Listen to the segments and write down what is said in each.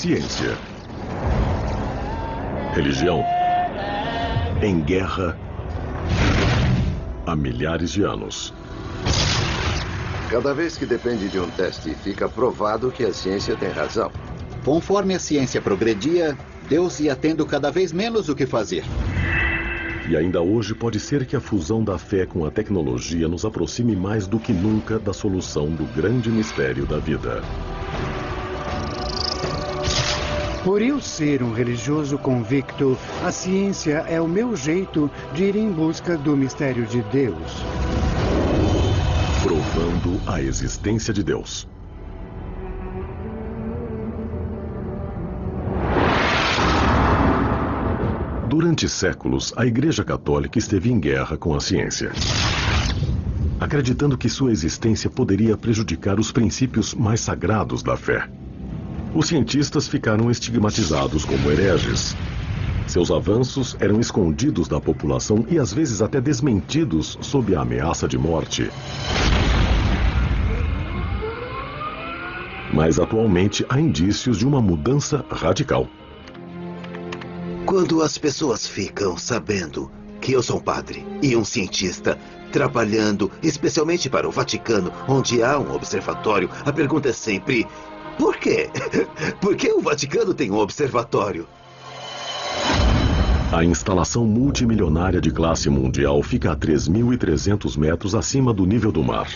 Ciência. Religião. Em guerra há milhares de anos. Cada vez que depende de um teste, fica provado que a ciência tem razão. Conforme a ciência progredia, Deus ia tendo cada vez menos o que fazer. E ainda hoje pode ser que a fusão da fé com a tecnologia nos aproxime mais do que nunca da solução do grande mistério da vida. Por eu ser um religioso convicto, a ciência é o meu jeito de ir em busca do mistério de Deus. Provando a existência de Deus. Durante séculos, a Igreja Católica esteve em guerra com a ciência, acreditando que sua existência poderia prejudicar os princípios mais sagrados da fé. Os cientistas ficaram estigmatizados como hereges. Seus avanços eram escondidos da população e às vezes até desmentidos sob a ameaça de morte. Mas atualmente há indícios de uma mudança radical. Quando as pessoas ficam sabendo que eu sou um padre e um cientista trabalhando especialmente para o Vaticano, onde há um observatório, a pergunta é sempre: por quê? Por que o Vaticano tem um observatório? A instalação multimilionária de classe mundial fica a 3.300 metros acima do nível do mar.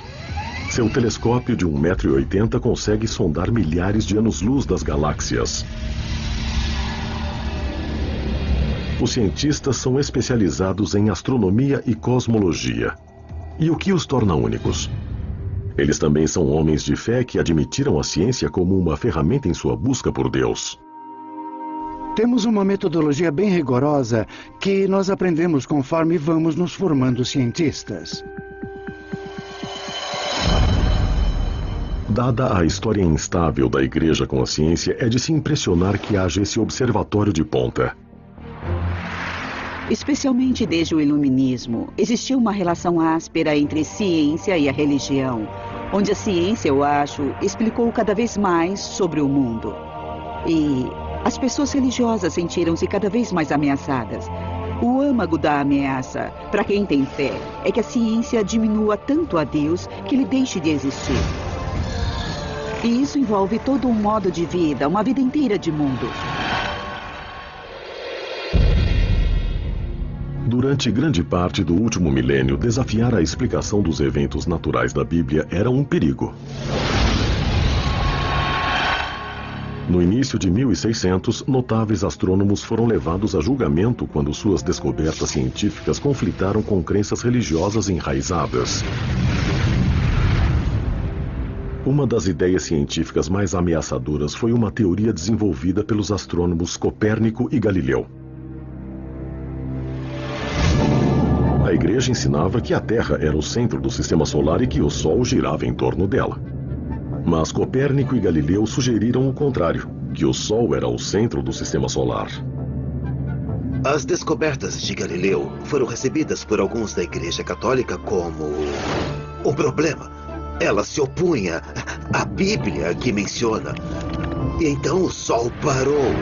Seu telescópio de 1,80 m consegue sondar milhares de anos-luz das galáxias. Os cientistas são especializados em astronomia e cosmologia. E o que os torna únicos? Eles também são homens de fé que admitiram a ciência como uma ferramenta em sua busca por Deus. Temos uma metodologia bem rigorosa que nós aprendemos conforme vamos nos formando cientistas. Dada a história instável da Igreja com a ciência, é de se impressionar que haja esse observatório de ponta. Especialmente desde o Iluminismo, existiu uma relação áspera entre ciência e a religião, onde a ciência, eu acho, explicou cada vez mais sobre o mundo. E as pessoas religiosas sentiram-se cada vez mais ameaçadas. O âmago da ameaça, para quem tem fé, é que a ciência diminua tanto a Deus que ele deixe de existir. E isso envolve todo um modo de vida, uma vida inteira de mundo. Durante grande parte do último milênio, desafiar a explicação dos eventos naturais da Bíblia era um perigo. No início de 1600, notáveis astrônomos foram levados a julgamento quando suas descobertas científicas conflitaram com crenças religiosas enraizadas. Uma das ideias científicas mais ameaçadoras foi uma teoria desenvolvida pelos astrônomos Copérnico e Galileu. A Igreja ensinava que a Terra era o centro do sistema solar e que o Sol girava em torno dela. Mas Copérnico e Galileu sugeriram o contrário, que o Sol era o centro do sistema solar. As descobertas de Galileu foram recebidas por alguns da Igreja Católica como um problema. Ela se opunha à Bíblia que menciona. E então o Sol parou.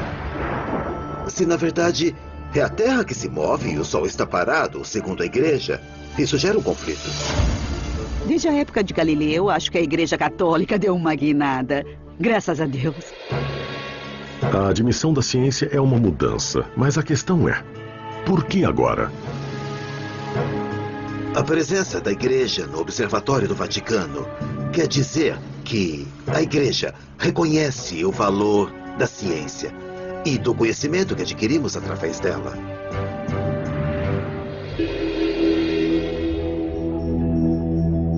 Se na verdade é a Terra que se move e o Sol está parado, segundo a Igreja, isso gera um conflito. Desde a época de Galileu, acho que a Igreja Católica deu uma guinada. Graças a Deus. A admissão da ciência é uma mudança, mas a questão é: por que agora? A presença da Igreja no Observatório do Vaticano quer dizer que a Igreja reconhece o valor da ciência e do conhecimento que adquirimos através dela.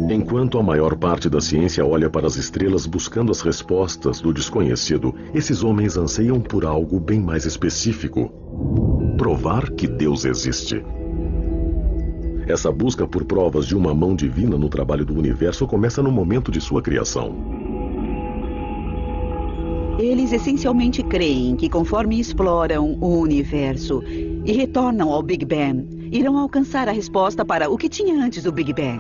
Enquanto a maior parte da ciência olha para as estrelas buscando as respostas do desconhecido, esses homens anseiam por algo bem mais específico: provar que Deus existe. Essa busca por provas de uma mão divina no trabalho do universo começa no momento de sua criação. Eles essencialmente creem que conforme exploram o universo e retornam ao Big Bang, irão alcançar a resposta para o que tinha antes do Big Bang.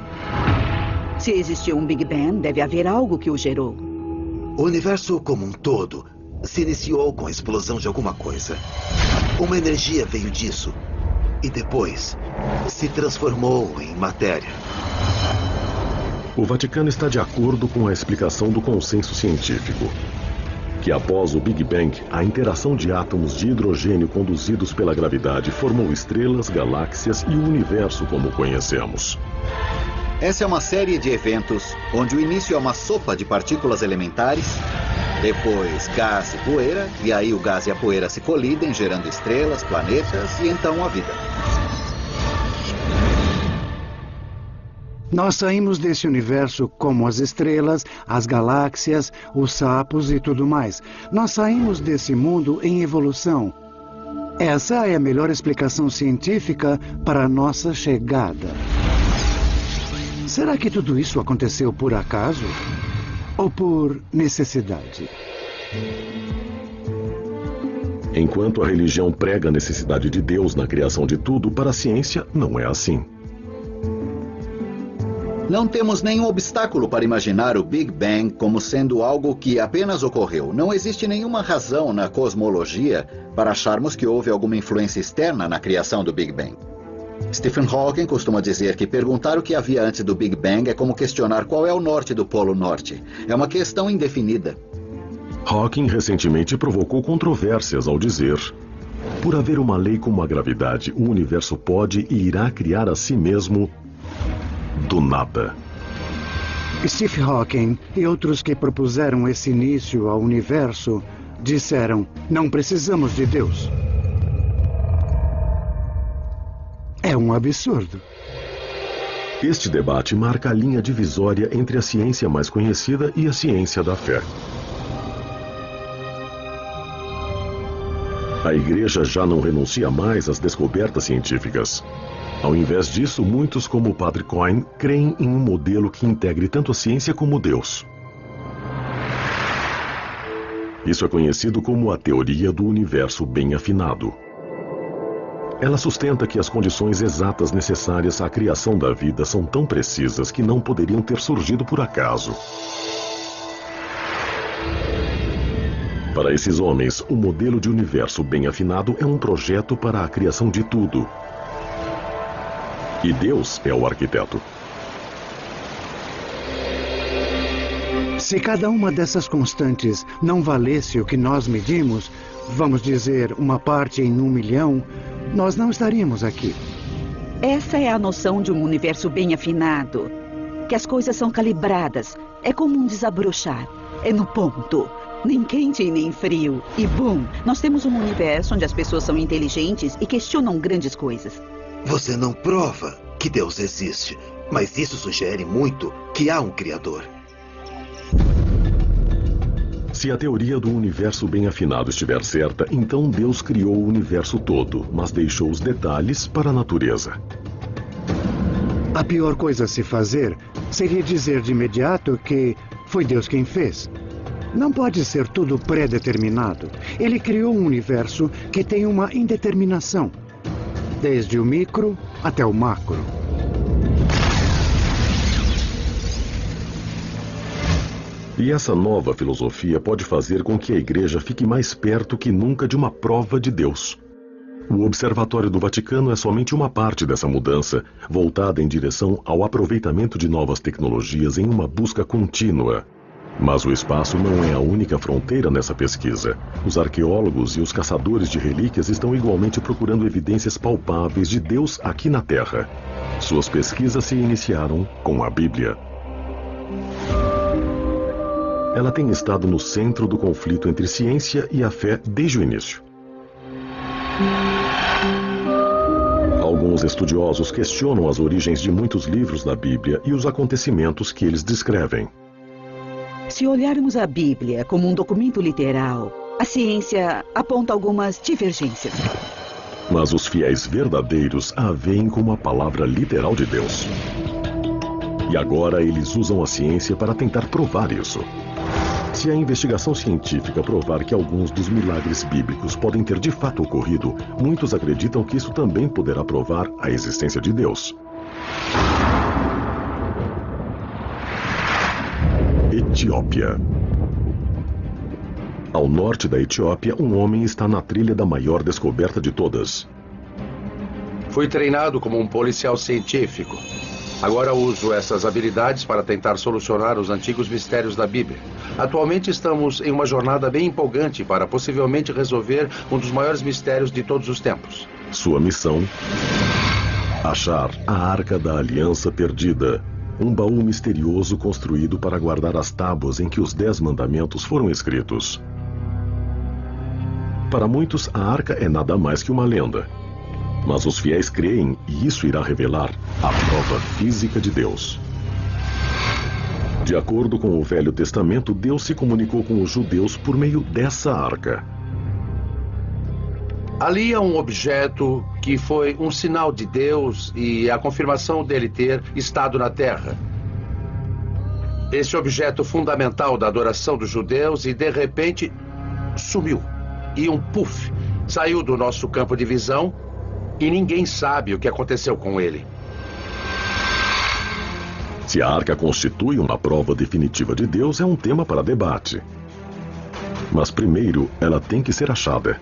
Se existiu um Big Bang, deve haver algo que o gerou. O universo como um todo se iniciou com a explosão de alguma coisa. Uma energia veio disso e depois se transformou em matéria. O Vaticano está de acordo com a explicação do consenso científico, que após o Big Bang, a interação de átomos de hidrogênio conduzidos pela gravidade formou estrelas, galáxias e o universo como o conhecemos. Essa é uma série de eventos onde o início é uma sopa de partículas elementares, depois gás e poeira, e aí o gás e a poeira se colidem, gerando estrelas, planetas e então a vida. Nós saímos desse universo como as estrelas, as galáxias, os sapos e tudo mais. Nós saímos desse mundo em evolução. Essa é a melhor explicação científica para a nossa chegada. Será que tudo isso aconteceu por acaso? Ou por necessidade? Enquanto a religião prega a necessidade de Deus na criação de tudo, para a ciência não é assim. Não temos nenhum obstáculo para imaginar o Big Bang como sendo algo que apenas ocorreu. Não existe nenhuma razão na cosmologia para acharmos que houve alguma influência externa na criação do Big Bang. Stephen Hawking costuma dizer que perguntar o que havia antes do Big Bang é como questionar qual é o norte do Polo Norte. É uma questão indefinida. Hawking recentemente provocou controvérsias ao dizer: por haver uma lei como a gravidade, o universo pode e irá criar a si mesmo do nada. Stephen Hawking e outros que propuseram esse início ao universo disseram: não precisamos de Deus. É um absurdo. Este debate marca a linha divisória entre a ciência mais conhecida e a ciência da fé. A Igreja já não renuncia mais às descobertas científicas. Ao invés disso, muitos, como o Padre Coyne, creem em um modelo que integre tanto a ciência como Deus. Isso é conhecido como a teoria do universo bem afinado. Ela sustenta que as condições exatas necessárias à criação da vida são tão precisas que não poderiam ter surgido por acaso. Para esses homens, o modelo de universo bem afinado é um projeto para a criação de tudo. E Deus é o arquiteto. Se cada uma dessas constantes não valesse o que nós medimos, vamos dizer, uma parte em 1 milhão, nós não estaríamos aqui. Essa é a noção de um universo bem afinado. Que as coisas são calibradas. É como um desabrochar. É no ponto. Nem quente e nem frio. E bum, nós temos um universo onde as pessoas são inteligentes e questionam grandes coisas. Você não prova que Deus existe, mas isso sugere muito que há um Criador. Se a teoria do universo bem afinado estiver certa, então Deus criou o universo todo, mas deixou os detalhes para a natureza. A pior coisa a se fazer seria dizer de imediato que foi Deus quem fez. Não pode ser tudo pré-determinado. Ele criou um universo que tem uma indeterminação, desde o micro até o macro. E essa nova filosofia pode fazer com que a Igreja fique mais perto que nunca de uma prova de Deus. O Observatório do Vaticano é somente uma parte dessa mudança, voltada em direção ao aproveitamento de novas tecnologias em uma busca contínua. Mas o espaço não é a única fronteira nessa pesquisa. Os arqueólogos e os caçadores de relíquias estão igualmente procurando evidências palpáveis de Deus aqui na Terra. Suas pesquisas se iniciaram com a Bíblia. Ela tem estado no centro do conflito entre ciência e a fé desde o início. Alguns estudiosos questionam as origens de muitos livros da Bíblia e os acontecimentos que eles descrevem. Se olharmos a Bíblia como um documento literal, a ciência aponta algumas divergências. Mas os fiéis verdadeiros a veem como a palavra literal de Deus. E agora eles usam a ciência para tentar provar isso. Se a investigação científica provar que alguns dos milagres bíblicos podem ter de fato ocorrido, muitos acreditam que isso também poderá provar a existência de Deus. Etiópia. Ao norte da Etiópia, um homem está na trilha da maior descoberta de todas. Fui treinado como um policial científico. Agora uso essas habilidades para tentar solucionar os antigos mistérios da Bíblia. Atualmente estamos em uma jornada bem empolgante para possivelmente resolver um dos maiores mistérios de todos os tempos. Sua missão: achar a Arca da Aliança Perdida, um baú misterioso construído para guardar as tábuas em que os 10 mandamentos foram escritos. Para muitos, a arca é nada mais que uma lenda. Mas os fiéis creem, e isso irá revelar a prova física de Deus. De acordo com o Velho Testamento, Deus se comunicou com os judeus por meio dessa arca. Ali há um objeto que foi um sinal de Deus e a confirmação dele ter estado na terra. Esse objeto fundamental da adoração dos judeus e, de repente, sumiu. E um puff saiu do nosso campo de visão e ninguém sabe o que aconteceu com ele. Se a arca constitui uma prova definitiva de Deus, é um tema para debate. Mas primeiro, ela tem que ser achada.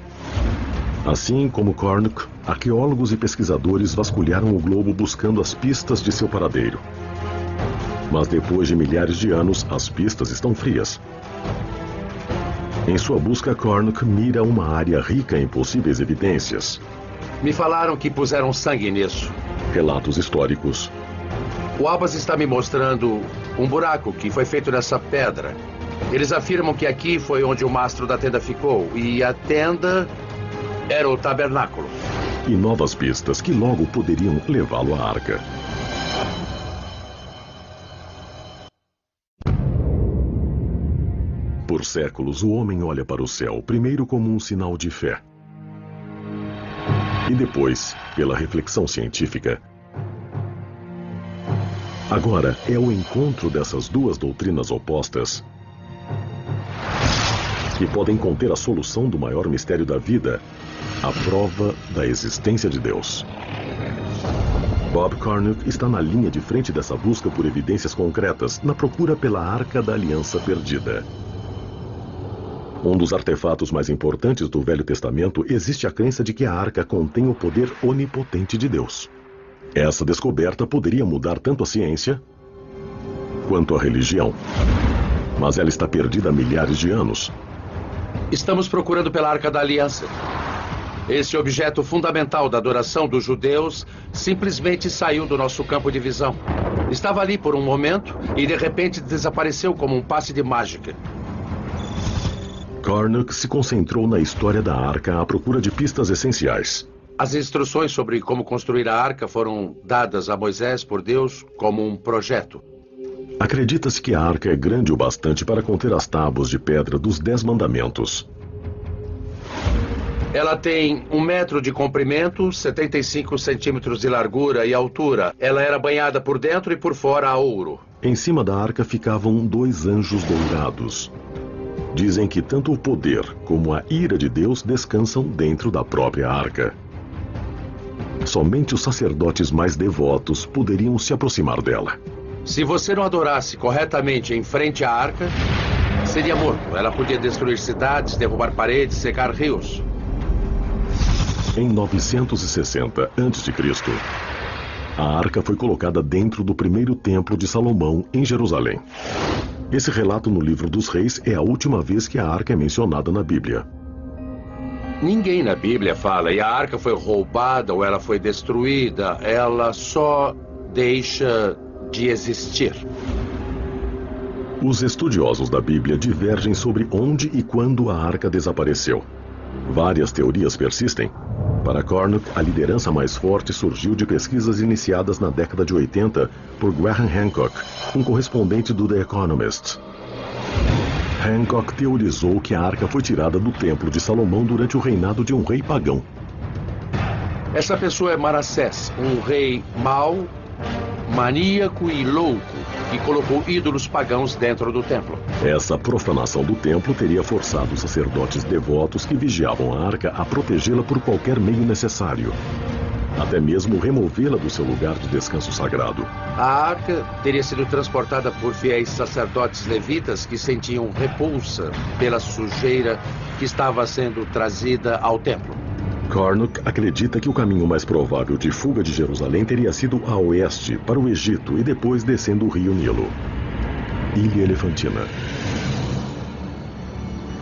Assim como Cornuck, arqueólogos e pesquisadores vasculharam o globo buscando as pistas de seu paradeiro. Mas depois de milhares de anos, as pistas estão frias. Em sua busca, Cornuck mira uma área rica em possíveis evidências. Me falaram que puseram sangue nisso. Relatos históricos. O Abbas está me mostrando um buraco que foi feito nessa pedra. Eles afirmam que aqui foi onde o mastro da tenda ficou, e a tenda era o tabernáculo. E novas pistas que logo poderiam levá-lo à arca. Por séculos, o homem olha para o céu, primeiro como um sinal de fé. E depois, pela reflexão científica. Agora é o encontro dessas duas doutrinas opostas que podem conter a solução do maior mistério da vida, a prova da existência de Deus. Bob Cornuck está na linha de frente dessa busca por evidências concretas, na procura pela Arca da Aliança Perdida. Um dos artefatos mais importantes do Velho Testamento, existe a crença de que a arca contém o poder onipotente de Deus. Essa descoberta poderia mudar tanto a ciência quanto a religião. Mas ela está perdida há milhares de anos. Estamos procurando pela Arca da Aliança. Esse objeto fundamental da adoração dos judeus simplesmente saiu do nosso campo de visão. Estava ali por um momento e de repente desapareceu como um passe de mágica. Cornuck se concentrou na história da arca à procura de pistas essenciais. As instruções sobre como construir a arca foram dadas a Moisés por Deus como um projeto. Acredita-se que a arca é grande o bastante para conter as tábuas de pedra dos 10 mandamentos. Ela tem 1 metro de comprimento, 75 centímetros de largura e altura. Ela era banhada por dentro e por fora a ouro. Em cima da arca ficavam 2 anjos dourados. Dizem que tanto o poder como a ira de Deus descansam dentro da própria arca. Somente os sacerdotes mais devotos poderiam se aproximar dela. Se você não adorasse corretamente em frente à arca, seria morto. Ela podia destruir cidades, derrubar paredes, secar rios. Em 960 a.C., a arca foi colocada dentro do primeiro templo de Salomão, em Jerusalém. Esse relato no Livro dos Reis é a última vez que a arca é mencionada na Bíblia. Ninguém na Bíblia fala, e a arca foi roubada ou ela foi destruída. Ela só deixa de existir. Os estudiosos da Bíblia divergem sobre onde e quando a arca desapareceu. Várias teorias persistem. Para Cornuck, a liderança mais forte surgiu de pesquisas iniciadas na década de 80 por Graham Hancock, um correspondente do The Economist. Hancock teorizou que a arca foi tirada do Templo de Salomão durante o reinado de um rei pagão. Essa pessoa é Manassés, um rei mau, maníaco e louco, que colocou ídolos pagãos dentro do templo. Essa profanação do templo teria forçado os sacerdotes devotos que vigiavam a arca a protegê-la por qualquer meio necessário. até mesmo removê-la do seu lugar de descanso sagrado. A arca teria sido transportada por fiéis sacerdotes levitas que sentiam repulsa pela sujeira que estava sendo trazida ao templo. Carnock acredita que o caminho mais provável de fuga de Jerusalém teria sido a oeste, para o Egito e depois descendo o rio Nilo. Ilha Elefantina.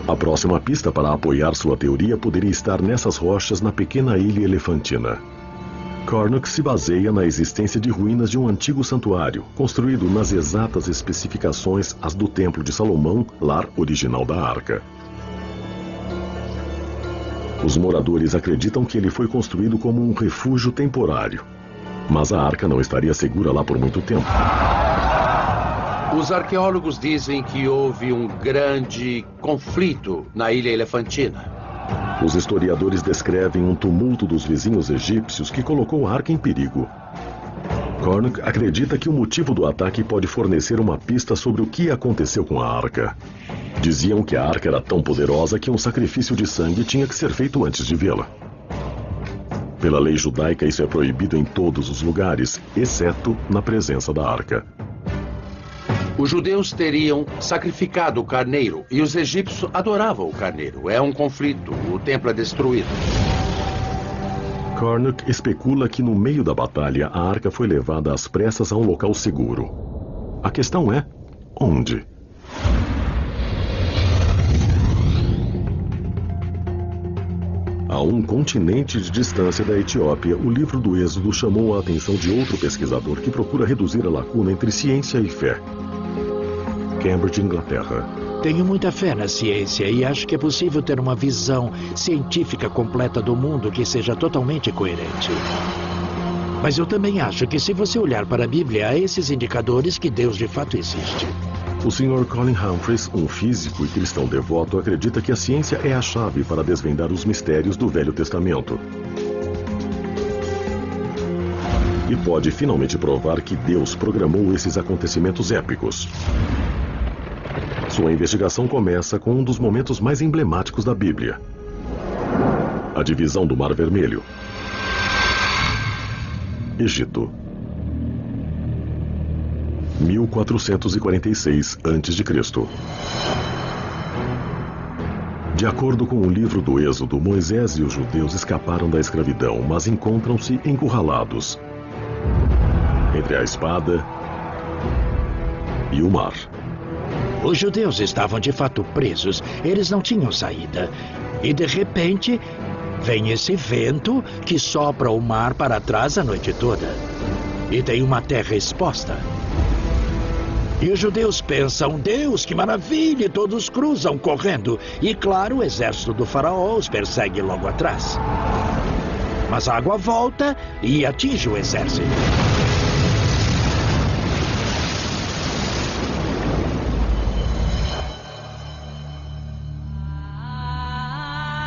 A próxima pista para apoiar sua teoria poderia estar nessas rochas na pequena Ilha Elefantina. Carnock se baseia na existência de ruínas de um antigo santuário, construído nas exatas especificações as do Templo de Salomão, lar original da arca. Os moradores acreditam que ele foi construído como um refúgio temporário, mas a arca não estaria segura lá por muito tempo. Os arqueólogos dizem que houve um grande conflito na Ilha Elefantina. Os historiadores descrevem um tumulto dos vizinhos egípcios que colocou a arca em perigo. Carnock acredita que o motivo do ataque pode fornecer uma pista sobre o que aconteceu com a arca. Diziam que a arca era tão poderosa que um sacrifício de sangue tinha que ser feito antes de vê-la. Pela lei judaica, isso é proibido em todos os lugares, exceto na presença da arca. Os judeus teriam sacrificado o carneiro e os egípcios adoravam o carneiro. É um conflito, o templo é destruído. Carnock especula que no meio da batalha a arca foi levada às pressas a um local seguro. A questão é, onde? A um continente de distância da Etiópia, o livro do Êxodo chamou a atenção de outro pesquisador que procura reduzir a lacuna entre ciência e fé. Cambridge, Inglaterra. Tenho muita fé na ciência e acho que é possível ter uma visão científica completa do mundo que seja totalmente coerente. Mas eu também acho que se você olhar para a Bíblia, há esses indicadores que Deus de fato existe. O Sr. Colin Humphreys, um físico e cristão devoto, acredita que a ciência é a chave para desvendar os mistérios do Velho Testamento. E pode finalmente provar que Deus programou esses acontecimentos épicos. Sua investigação começa com um dos momentos mais emblemáticos da Bíblia: a divisão do Mar Vermelho. Egito. 1446 a.C. De acordo com o livro do Êxodo, Moisés e os judeus escaparam da escravidão, mas encontram-se encurralados entre a espada e o mar. Os judeus estavam de fato presos, eles não tinham saída. E de repente, vem esse vento que sopra o mar para trás a noite toda. E tem uma terra exposta. E os judeus pensam, Deus, que maravilha, e todos cruzam correndo. E claro, o exército do faraó os persegue logo atrás. Mas a água volta e atinge o exército.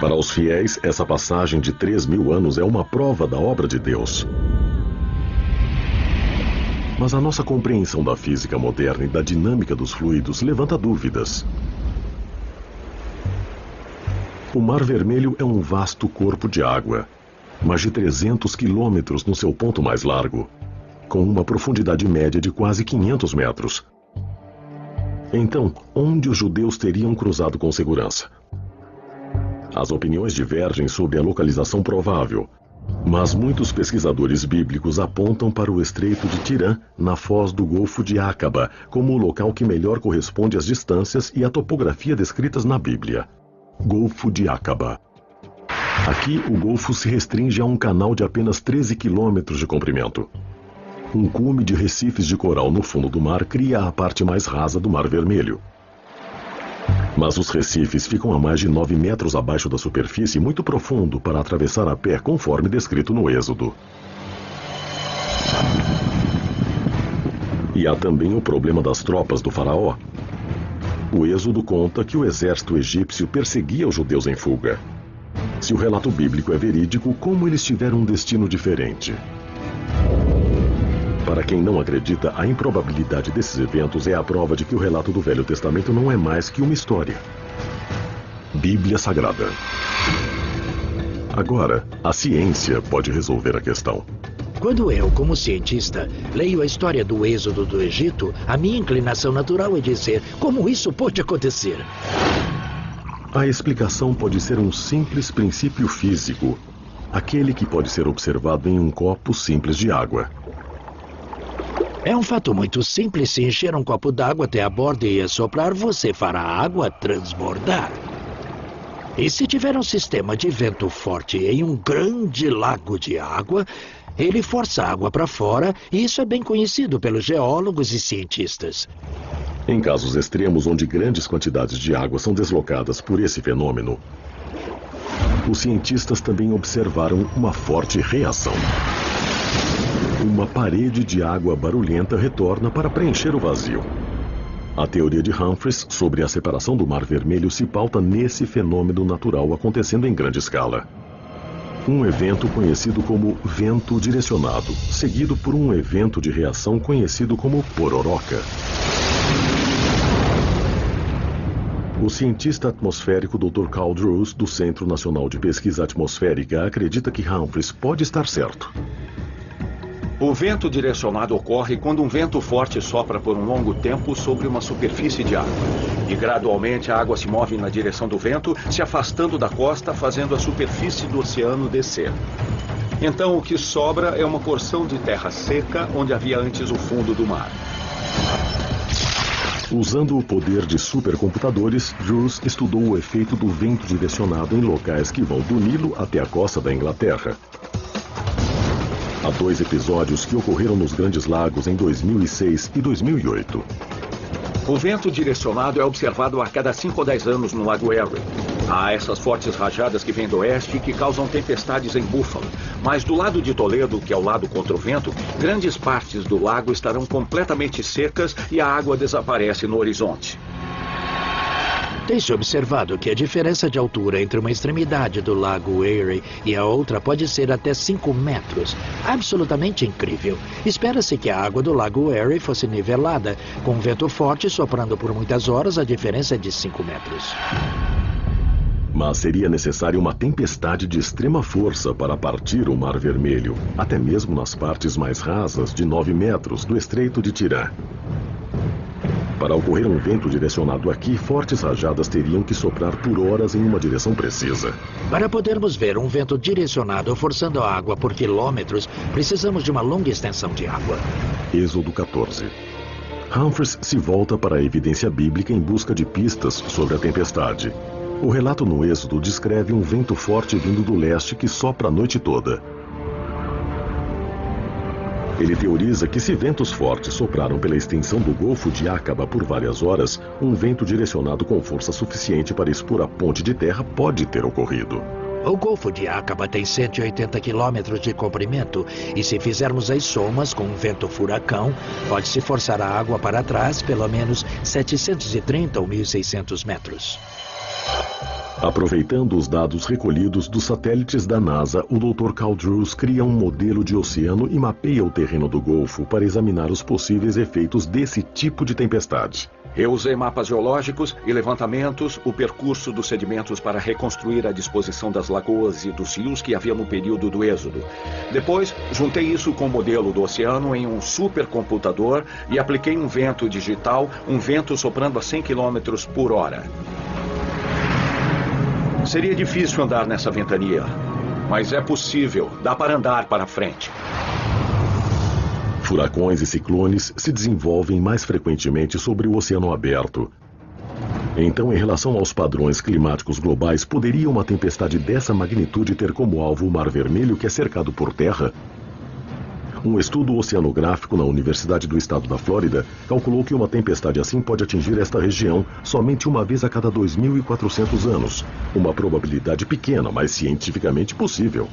Para os fiéis, essa passagem de 3.000 anos é uma prova da obra de Deus. Mas a nossa compreensão da física moderna e da dinâmica dos fluidos levanta dúvidas. O Mar Vermelho é um vasto corpo de água, mais de 300 quilômetros no seu ponto mais largo, com uma profundidade média de quase 500 metros. Então, onde os judeus teriam cruzado com segurança? As opiniões divergem sobre a localização provável, mas muitos pesquisadores bíblicos apontam para o Estreito de Tirã, na foz do Golfo de Acaba, como o local que melhor corresponde às distâncias e à topografia descritas na Bíblia. Golfo de Acaba. Aqui, o golfo se restringe a um canal de apenas 13 quilômetros de comprimento. Um cume de recifes de coral no fundo do mar cria a parte mais rasa do Mar Vermelho. Mas os recifes ficam a mais de 9 metros abaixo da superfície, muito profundo para atravessar a pé, conforme descrito no Êxodo. E há também o problema das tropas do faraó. O Êxodo conta que o exército egípcio perseguia os judeus em fuga. Se o relato bíblico é verídico, como eles tiveram um destino diferente? Para quem não acredita, a improbabilidade desses eventos é a prova de que o relato do Velho Testamento não é mais que uma história. Bíblia Sagrada. Agora, a ciência pode resolver a questão. Quando eu, como cientista, leio a história do êxodo do Egito, a minha inclinação natural é dizer como isso pode acontecer. A explicação pode ser um simples princípio físico, aquele que pode ser observado em um copo simples de água. É um fato muito simples. Se encher um copo d'água até a borda e assoprar, você fará a água transbordar. E se tiver um sistema de vento forte em um grande lago de água, ele força a água para fora, e isso é bem conhecido pelos geólogos e cientistas. Em casos extremos onde grandes quantidades de água são deslocadas por esse fenômeno, os cientistas também observaram uma forte reação. Uma parede de água barulhenta retorna para preencher o vazio. A teoria de Humphreys sobre a separação do Mar Vermelho se pauta nesse fenômeno natural acontecendo em grande escala. Um evento conhecido como vento direcionado, seguido por um evento de reação conhecido como pororoca. O cientista atmosférico Dr. Carl Drews, do Centro Nacional de Pesquisa Atmosférica, acredita que Humphreys pode estar certo. O vento direcionado ocorre quando um vento forte sopra por um longo tempo sobre uma superfície de água. E gradualmente a água se move na direção do vento, se afastando da costa, fazendo a superfície do oceano descer. Então o que sobra é uma porção de terra seca onde havia antes o fundo do mar. Usando o poder de supercomputadores, Drews estudou o efeito do vento direcionado em locais que vão do Nilo até a costa da Inglaterra. Há 2 episódios que ocorreram nos Grandes Lagos em 2006 e 2008. O vento direcionado é observado a cada 5 ou 10 anos no Lago Erie. Há essas fortes rajadas que vêm do oeste e que causam tempestades em Buffalo. Mas do lado de Toledo, que é o lado contra o vento, grandes partes do lago estarão completamente secas e a água desaparece no horizonte. Tem-se observado que a diferença de altura entre uma extremidade do Lago Erie e a outra pode ser até 5 metros. Absolutamente incrível. Espera-se que a água do Lago Erie fosse nivelada. Com vento forte soprando por muitas horas, a diferença é de 5 metros. Mas seria necessária uma tempestade de extrema força para partir o Mar Vermelho, até mesmo nas partes mais rasas de 9 metros do Estreito de Tirã. Para ocorrer um vento direcionado aqui, fortes rajadas teriam que soprar por horas em uma direção precisa. Para podermos ver um vento direcionado forçando a água por quilômetros, precisamos de uma longa extensão de água. Êxodo 14. Humphreys se volta para a evidência bíblica em busca de pistas sobre a tempestade. O relato no Êxodo descreve um vento forte vindo do leste que sopra a noite toda. Ele teoriza que se ventos fortes sopraram pela extensão do Golfo de Aqaba por várias horas, um vento direcionado com força suficiente para expor a ponte de terra pode ter ocorrido. O Golfo de Aqaba tem 180 quilômetros de comprimento e se fizermos as somas com um vento furacão, pode-se forçar a água para trás pelo menos 730 ou 1.600 metros. Aproveitando os dados recolhidos dos satélites da NASA, o Dr. Carl Drews cria um modelo de oceano e mapeia o terreno do Golfo para examinar os possíveis efeitos desse tipo de tempestade. Eu usei mapas geológicos e levantamentos, o percurso dos sedimentos para reconstruir a disposição das lagoas e dos rios que havia no período do Êxodo. Depois, juntei isso com o modelo do oceano em um supercomputador e apliquei um vento digital, um vento soprando a 100 km por hora. Seria difícil andar nessa ventania, mas é possível, dá para andar para frente. Furacões e ciclones se desenvolvem mais frequentemente sobre o oceano aberto. Então, em relação aos padrões climáticos globais, poderia uma tempestade dessa magnitude ter como alvo o Mar Vermelho, que é cercado por terra? Um estudo oceanográfico na Universidade do Estado da Flórida calculou que uma tempestade assim pode atingir esta região somente uma vez a cada 2.400 anos. Uma probabilidade pequena, mas cientificamente possível.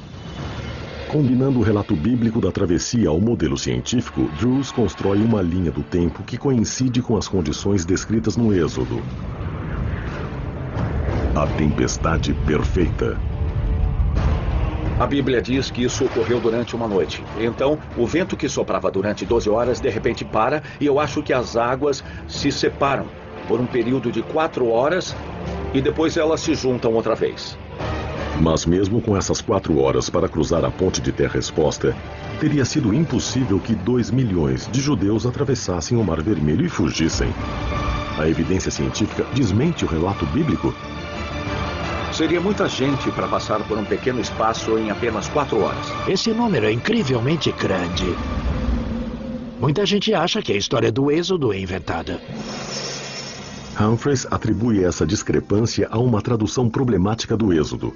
Combinando o relato bíblico da travessia ao modelo científico, Drews constrói uma linha do tempo que coincide com as condições descritas no Êxodo. A tempestade perfeita. A Bíblia diz que isso ocorreu durante uma noite. Então, o vento que soprava durante 12 horas, de repente para, e eu acho que as águas se separam por um período de 4 horas e depois elas se juntam outra vez. Mas mesmo com essas 4 horas para cruzar a ponte de terra exposta, teria sido impossível que 2 milhões de judeus atravessassem o Mar Vermelho e fugissem. A evidência científica desmente o relato bíblico? Seria muita gente para passar por um pequeno espaço em apenas 4 horas. Esse número é incrivelmente grande. Muita gente acha que a história do Êxodo é inventada. Humphreys atribui essa discrepância a uma tradução problemática do Êxodo.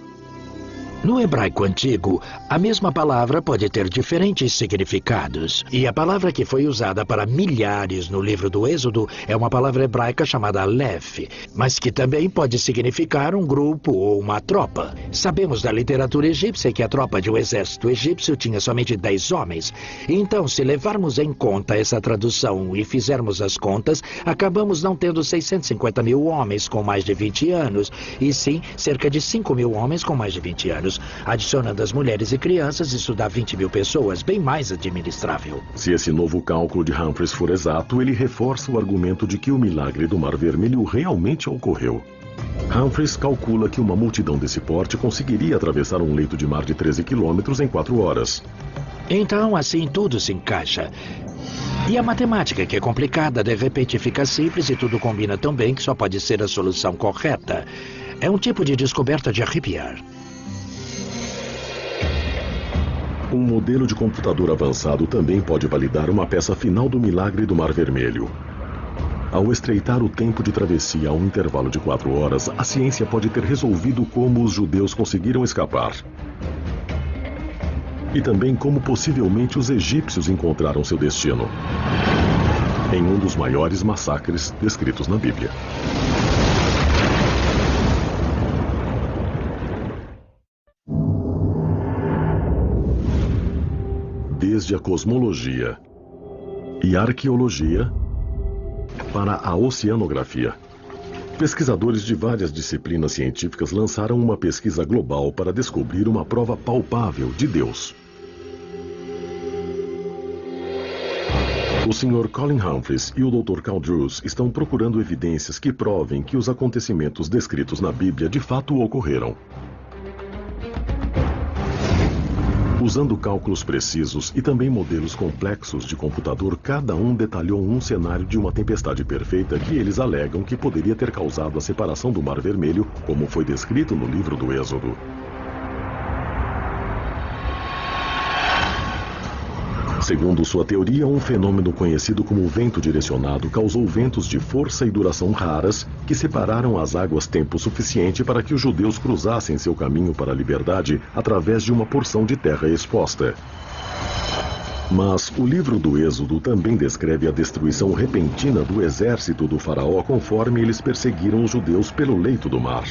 No hebraico antigo, a mesma palavra pode ter diferentes significados. E a palavra que foi usada para milhares no livro do Êxodo é uma palavra hebraica chamada Aleph, mas que também pode significar um grupo ou uma tropa. Sabemos da literatura egípcia que a tropa de um exército egípcio tinha somente 10 homens. Então, se levarmos em conta essa tradução e fizermos as contas, acabamos não tendo 650 mil homens com mais de 20 anos, e sim cerca de 5 mil homens com mais de 20 anos. Adicionando as mulheres e crianças, isso dá 20 mil pessoas, bem mais administrável. Se esse novo cálculo de Humphreys for exato, ele reforça o argumento de que o milagre do Mar Vermelho realmente ocorreu. Humphreys calcula que uma multidão desse porte conseguiria atravessar um leito de mar de 13 quilômetros em 4 horas. Então, assim, tudo se encaixa. E a matemática, que é complicada, de repente fica simples e tudo combina tão bem que só pode ser a solução correta. É um tipo de descoberta de arrepiar. Um modelo de computador avançado também pode validar uma peça final do milagre do Mar Vermelho. Ao estreitar o tempo de travessia a um intervalo de 4 horas, a ciência pode ter resolvido como os judeus conseguiram escapar. E também como possivelmente os egípcios encontraram seu destino. Em um dos maiores massacres descritos na Bíblia. Desde a cosmologia e arqueologia para a oceanografia. Pesquisadores de várias disciplinas científicas lançaram uma pesquisa global para descobrir uma prova palpável de Deus. O Sr. Colin Humphreys e o Dr. Carl Drews estão procurando evidências que provem que os acontecimentos descritos na Bíblia de fato ocorreram. Usando cálculos precisos e também modelos complexos de computador, cada um detalhou um cenário de uma tempestade perfeita que eles alegam que poderia ter causado a separação do Mar Vermelho, como foi descrito no livro do Êxodo. Segundo sua teoria, um fenômeno conhecido como vento direcionado causou ventos de força e duração raras que separaram as águas tempo suficiente para que os judeus cruzassem seu caminho para a liberdade através de uma porção de terra exposta. Mas o livro do Êxodo também descreve a destruição repentina do exército do faraó conforme eles perseguiram os judeus pelo leito do mar.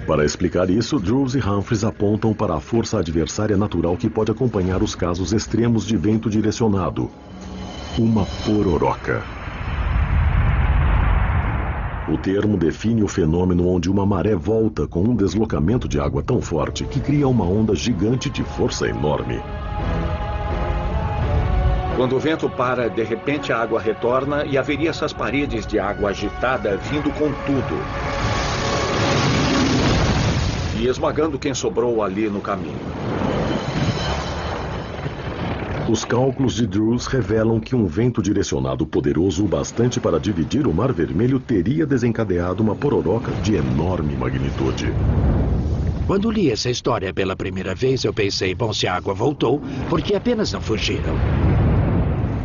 Para explicar isso, Drews e Humphreys apontam para a força adversária natural que pode acompanhar os casos extremos de vento direcionado. Uma pororoca. O termo define o fenômeno onde uma maré volta com um deslocamento de água tão forte que cria uma onda gigante de força enorme. Quando o vento para, de repente a água retorna e haveria essas paredes de água agitada vindo com tudo. E esmagando quem sobrou ali no caminho. Os cálculos de Drews revelam que um vento direcionado poderoso o bastante para dividir o Mar Vermelho teria desencadeado uma pororoca de enorme magnitude. Quando li essa história pela primeira vez, eu pensei, bom, se a água voltou, por que apenas não fugiram?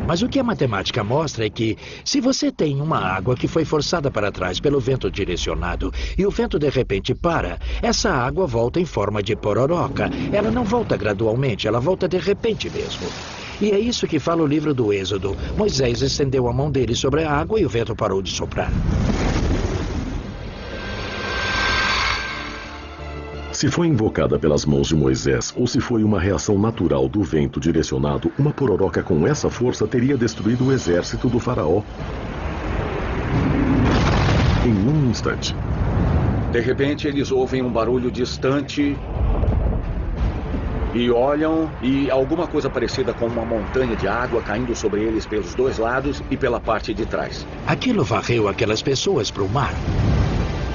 Mas o que a matemática mostra é que, se você tem uma água que foi forçada para trás pelo vento direcionado e o vento de repente para, essa água volta em forma de pororoca. Ela não volta gradualmente, ela volta de repente mesmo. E é isso que fala o livro do Êxodo. Moisés estendeu a mão dele sobre a água e o vento parou de soprar. Se foi invocada pelas mãos de Moisés ou se foi uma reação natural do vento direcionado, uma pororoca com essa força teria destruído o exército do faraó em um instante. De repente, eles ouvem um barulho distante e olham e alguma coisa parecida com uma montanha de água caindo sobre eles pelos dois lados e pela parte de trás. Aquilo varreu aquelas pessoas para o mar.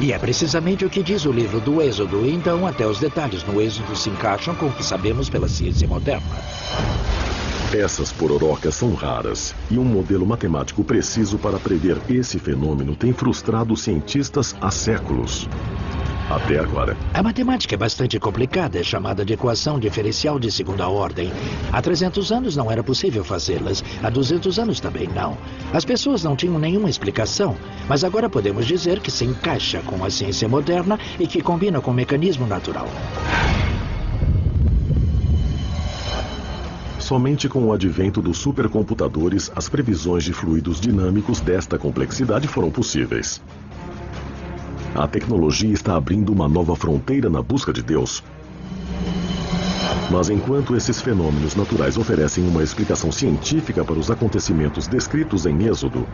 E é precisamente o que diz o livro do Êxodo. Então, até os detalhes no Êxodo se encaixam com o que sabemos pela ciência moderna. Essas pororocas são raras, e um modelo matemático preciso para prever esse fenômeno tem frustrado os cientistas há séculos. Até agora. A matemática é bastante complicada, é chamada de equação diferencial de segunda ordem. Há 300 anos não era possível fazê-las, há 200 anos também não. As pessoas não tinham nenhuma explicação, mas agora podemos dizer que se encaixa com a ciência moderna e que combina com o mecanismo natural. Somente com o advento dos supercomputadores, as previsões de fluidos dinâmicos desta complexidade foram possíveis. A tecnologia está abrindo uma nova fronteira na busca de Deus. Mas enquanto esses fenômenos naturais oferecem uma explicação científica para os acontecimentos descritos em Êxodo,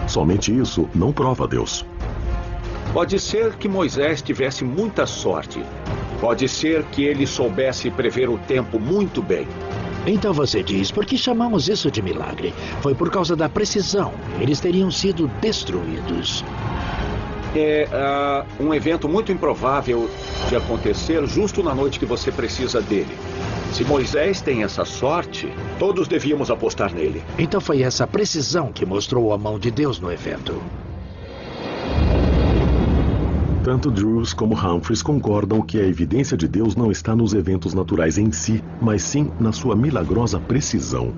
somente isso não prova Deus. Pode ser que Moisés tivesse muita sorte. Pode ser que ele soubesse prever o tempo muito bem. Então você diz, por que chamamos isso de milagre? Foi por causa da precisão. Eles teriam sido destruídos. É um evento muito improvável de acontecer justo na noite que você precisa dele. Se Moisés tem essa sorte, todos devíamos apostar nele. Então foi essa precisão que mostrou a mão de Deus no evento. Tanto Drews como Humphreys concordam que a evidência de Deus não está nos eventos naturais em si, mas sim na sua milagrosa precisão.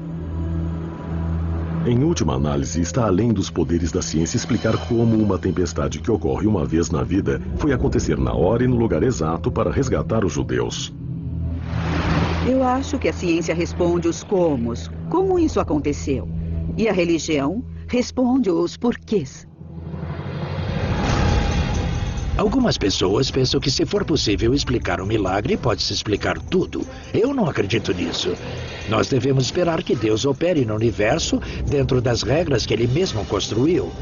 Em última análise, está além dos poderes da ciência explicar como uma tempestade que ocorre uma vez na vida foi acontecer na hora e no lugar exato para resgatar os judeus. Eu acho que a ciência responde os comos, como isso aconteceu. E a religião responde os porquês. Algumas pessoas pensam que se for possível explicar um milagre, pode-se explicar tudo. Eu não acredito nisso. Nós devemos esperar que Deus opere no universo dentro das regras que Ele mesmo construiu.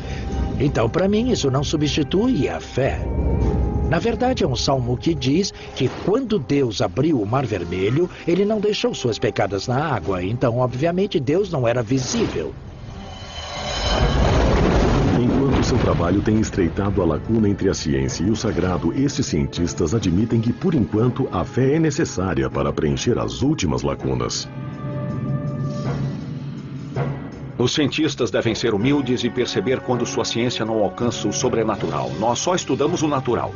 Então, para mim, isso não substitui a fé. Na verdade, é um salmo que diz que quando Deus abriu o Mar Vermelho, Ele não deixou suas pecadas na água. Então, obviamente, Deus não era visível. Enquanto seu trabalho tem estreitado a lacuna entre a ciência e o sagrado, esses cientistas admitem que, por enquanto, a fé é necessária para preencher as últimas lacunas. Os cientistas devem ser humildes e perceber quando sua ciência não alcança o sobrenatural. Nós só estudamos o natural.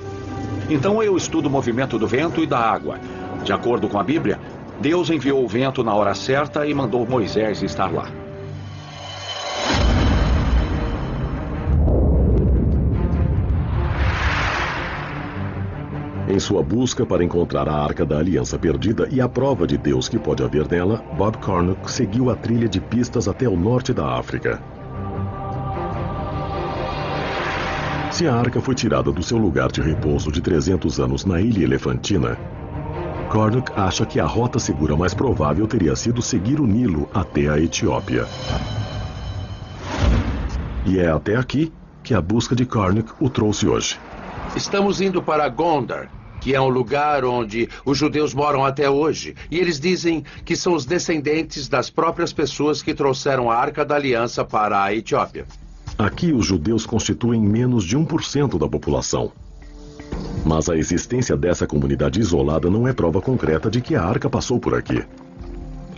Então eu estudo o movimento do vento e da água. De acordo com a Bíblia, Deus enviou o vento na hora certa e mandou Moisés estar lá. Em sua busca para encontrar a Arca da Aliança perdida e a prova de Deus que pode haver nela, Bob Cornuck seguiu a trilha de pistas até o norte da África. Se a Arca foi tirada do seu lugar de repouso de 300 anos na Ilha Elefantina, Cornuck acha que a rota segura mais provável teria sido seguir o Nilo até a Etiópia. E é até aqui que a busca de Cornuck o trouxe hoje. Estamos indo para Gondar, que é um lugar onde os judeus moram até hoje. E eles dizem que são os descendentes das próprias pessoas que trouxeram a Arca da Aliança para a Etiópia. Aqui os judeus constituem menos de 1% da população. Mas a existência dessa comunidade isolada não é prova concreta de que a Arca passou por aqui.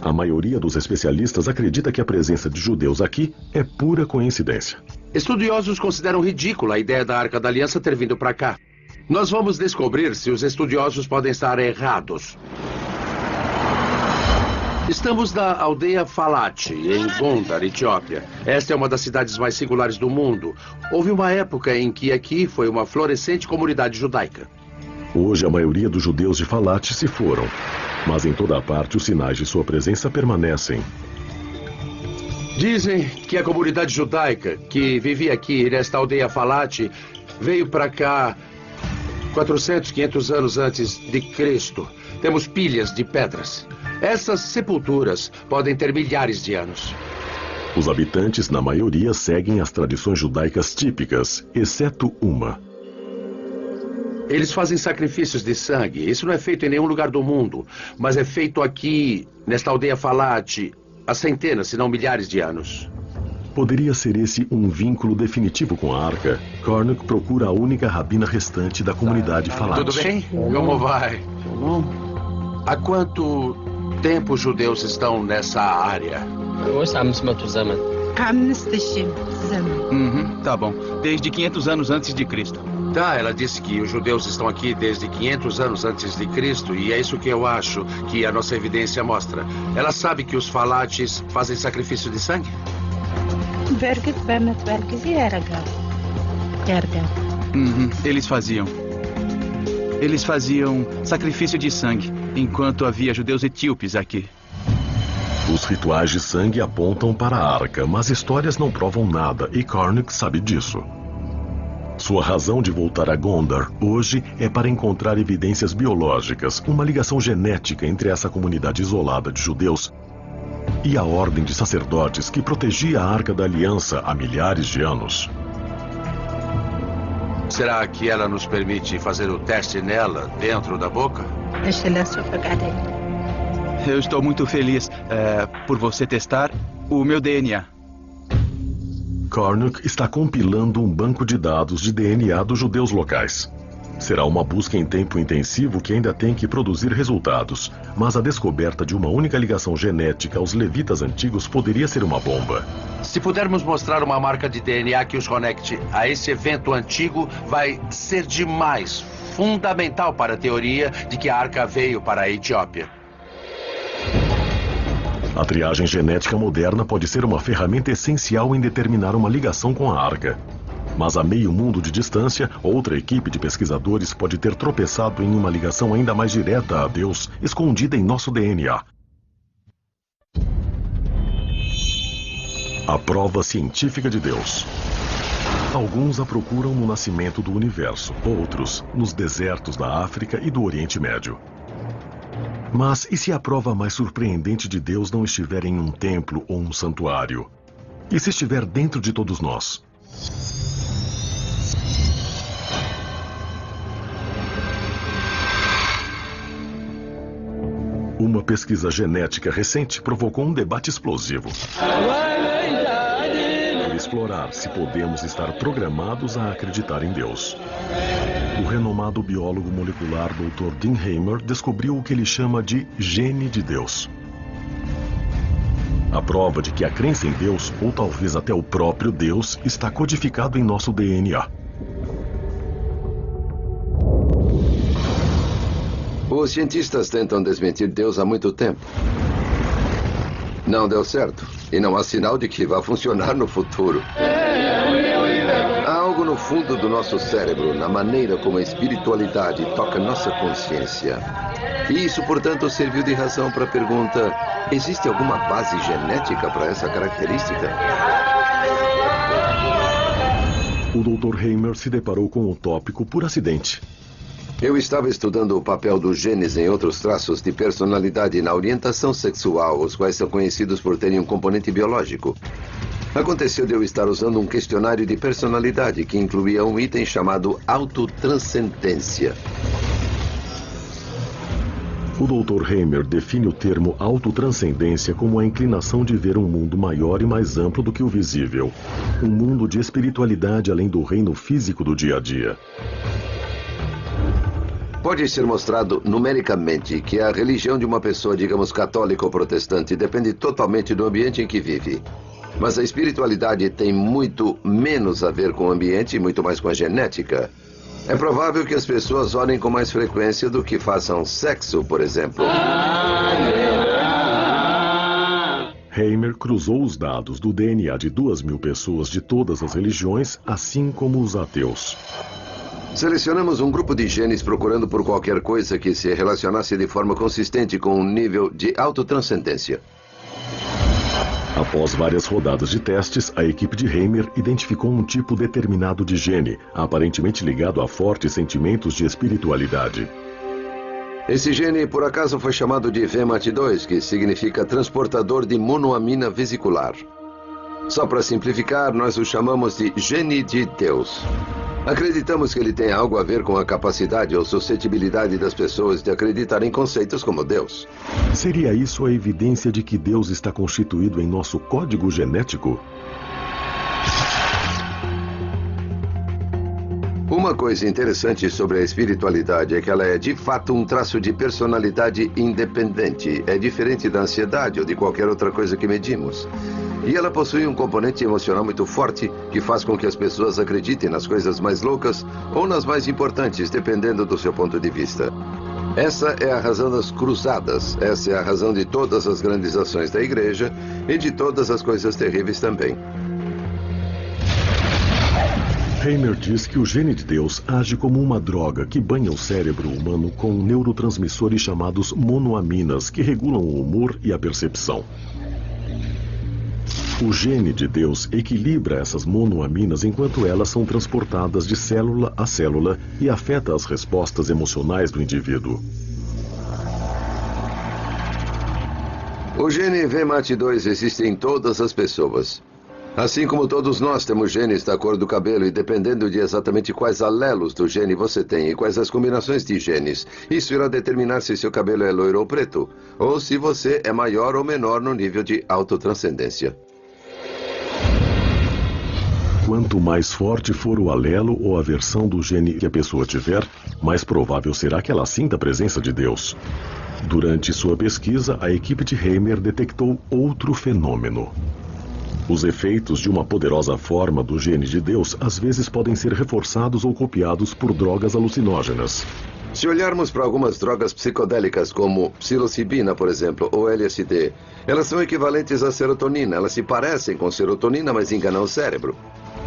A maioria dos especialistas acredita que a presença de judeus aqui é pura coincidência. Estudiosos consideram ridícula a ideia da Arca da Aliança ter vindo para cá. Nós vamos descobrir se os estudiosos podem estar errados. Estamos na aldeia Falate, em Gondar, Etiópia. Esta é uma das cidades mais singulares do mundo. Houve uma época em que aqui foi uma florescente comunidade judaica. Hoje a maioria dos judeus de Falate se foram, mas em toda a parte os sinais de sua presença permanecem. Dizem que a comunidade judaica que vivia aqui nesta aldeia Falate veio para cá 400, 500 anos antes de Cristo. Temos pilhas de pedras. Essas sepulturas podem ter milhares de anos. Os habitantes, na maioria, seguem as tradições judaicas típicas, exceto uma. Eles fazem sacrifícios de sangue. Isso não é feito em nenhum lugar do mundo, mas é feito aqui, nesta aldeia Falate, há centenas, se não milhares de anos. Poderia ser esse um vínculo definitivo com a Arca? Cornuck procura a única rabina restante da comunidade falante. Tudo bem? Como vai? Há quanto tempo os judeus estão nessa área? Tá bom. Desde 500 anos antes de Cristo. Tá, ela disse que os judeus estão aqui desde 500 anos antes de Cristo, e é isso que eu acho que a nossa evidência mostra. Ela sabe que os falates fazem sacrifício de sangue? Eles faziam sacrifício de sangue, enquanto havia judeus etíopes aqui. Os rituais de sangue apontam para a Arca, mas histórias não provam nada, e Cornuck sabe disso. Sua razão de voltar a Gondar hoje é para encontrar evidências biológicas, uma ligação genética entre essa comunidade isolada de judeus e a ordem de sacerdotes que protegia a Arca da Aliança há milhares de anos. Será que ela nos permite fazer o teste nela, dentro da boca? Eu estou muito feliz por você testar o meu DNA. Cornuck está compilando um banco de dados de DNA dos judeus locais. Será uma busca em tempo intensivo que ainda tem que produzir resultados, mas a descoberta de uma única ligação genética aos levitas antigos poderia ser uma bomba. Se pudermos mostrar uma marca de DNA que os conecte a esse evento antigo, vai ser demais, fundamental para a teoria de que a Arca veio para a Etiópia. A triagem genética moderna pode ser uma ferramenta essencial em determinar uma ligação com a Arca. Mas a meio mundo de distância, outra equipe de pesquisadores pode ter tropeçado em uma ligação ainda mais direta a Deus, escondida em nosso DNA. A prova científica de Deus. Alguns a procuram no nascimento do universo, outros nos desertos da África e do Oriente Médio. Mas e se a prova mais surpreendente de Deus não estiver em um templo ou um santuário? E se estiver dentro de todos nós? Uma pesquisa genética recente provocou um debate explosivo. Para explorar se podemos estar programados a acreditar em Deus. O renomado biólogo molecular Dr. Dean Hamer descobriu o que ele chama de gene de Deus. A prova de que a crença em Deus, ou talvez até o próprio Deus, está codificado em nosso DNA. Os cientistas tentam desmentir Deus há muito tempo. Não deu certo, e não há sinal de que vá funcionar no futuro. Há algo no fundo do nosso cérebro, na maneira como a espiritualidade toca nossa consciência. E isso, portanto, serviu de razão para a pergunta: existe alguma base genética para essa característica? O Dr. Hamer se deparou com o tópico por acidente. Eu estava estudando o papel dos genes em outros traços de personalidade na orientação sexual, os quais são conhecidos por terem um componente biológico. Aconteceu de eu estar usando um questionário de personalidade que incluía um item chamado autotranscendência. O Dr. Hamer define o termo autotranscendência como a inclinação de ver um mundo maior e mais amplo do que o visível. Um mundo de espiritualidade além do reino físico do dia a dia. Pode ser mostrado numericamente que a religião de uma pessoa, digamos católica ou protestante, depende totalmente do ambiente em que vive. Mas a espiritualidade tem muito menos a ver com o ambiente e muito mais com a genética. É provável que as pessoas orem com mais frequência do que façam sexo, por exemplo. Hamer cruzou os dados do DNA de 2.000 pessoas de todas as religiões, assim como os ateus. Selecionamos um grupo de genes procurando por qualquer coisa que se relacionasse de forma consistente com um nível de autotranscendência. Após várias rodadas de testes, a equipe de Hamer identificou um tipo determinado de gene, aparentemente ligado a fortes sentimentos de espiritualidade. Esse gene, por acaso, foi chamado de VMAT2, que significa transportador de monoamina vesicular. Só para simplificar, nós o chamamos de gene de Deus. Acreditamos que ele tem algo a ver com a capacidade ou suscetibilidade das pessoas de acreditar em conceitos como Deus. Seria isso a evidência de que Deus está constituído em nosso código genético? Uma coisa interessante sobre a espiritualidade é que ela é de fato um traço de personalidade independente. É diferente da ansiedade ou de qualquer outra coisa que medimos. E ela possui um componente emocional muito forte que faz com que as pessoas acreditem nas coisas mais loucas ou nas mais importantes, dependendo do seu ponto de vista. Essa é a razão das cruzadas. Essa é a razão de todas as grandes ações da igreja e de todas as coisas terríveis também. Hamer diz que o gene de Deus age como uma droga que banha o cérebro humano com neurotransmissores chamados monoaminas, que regulam o humor e a percepção. O gene de Deus equilibra essas monoaminas enquanto elas são transportadas de célula a célula e afeta as respostas emocionais do indivíduo. O gene VMAT2 existe em todas as pessoas. Assim como todos nós temos genes da cor do cabelo e dependendo de exatamente quais alelos do gene você tem e quais as combinações de genes, isso irá determinar se seu cabelo é loiro ou preto, ou se você é maior ou menor no nível de autotranscendência. Quanto mais forte for o alelo ou a versão do gene que a pessoa tiver, mais provável será que ela sinta a presença de Deus. Durante sua pesquisa, a equipe de Hamer detectou outro fenômeno. Os efeitos de uma poderosa forma do gene de Deus às vezes podem ser reforçados ou copiados por drogas alucinógenas. Se olharmos para algumas drogas psicodélicas como psilocibina, por exemplo, ou LSD, elas são equivalentes à serotonina. Elas se parecem com serotonina, mas enganam o cérebro.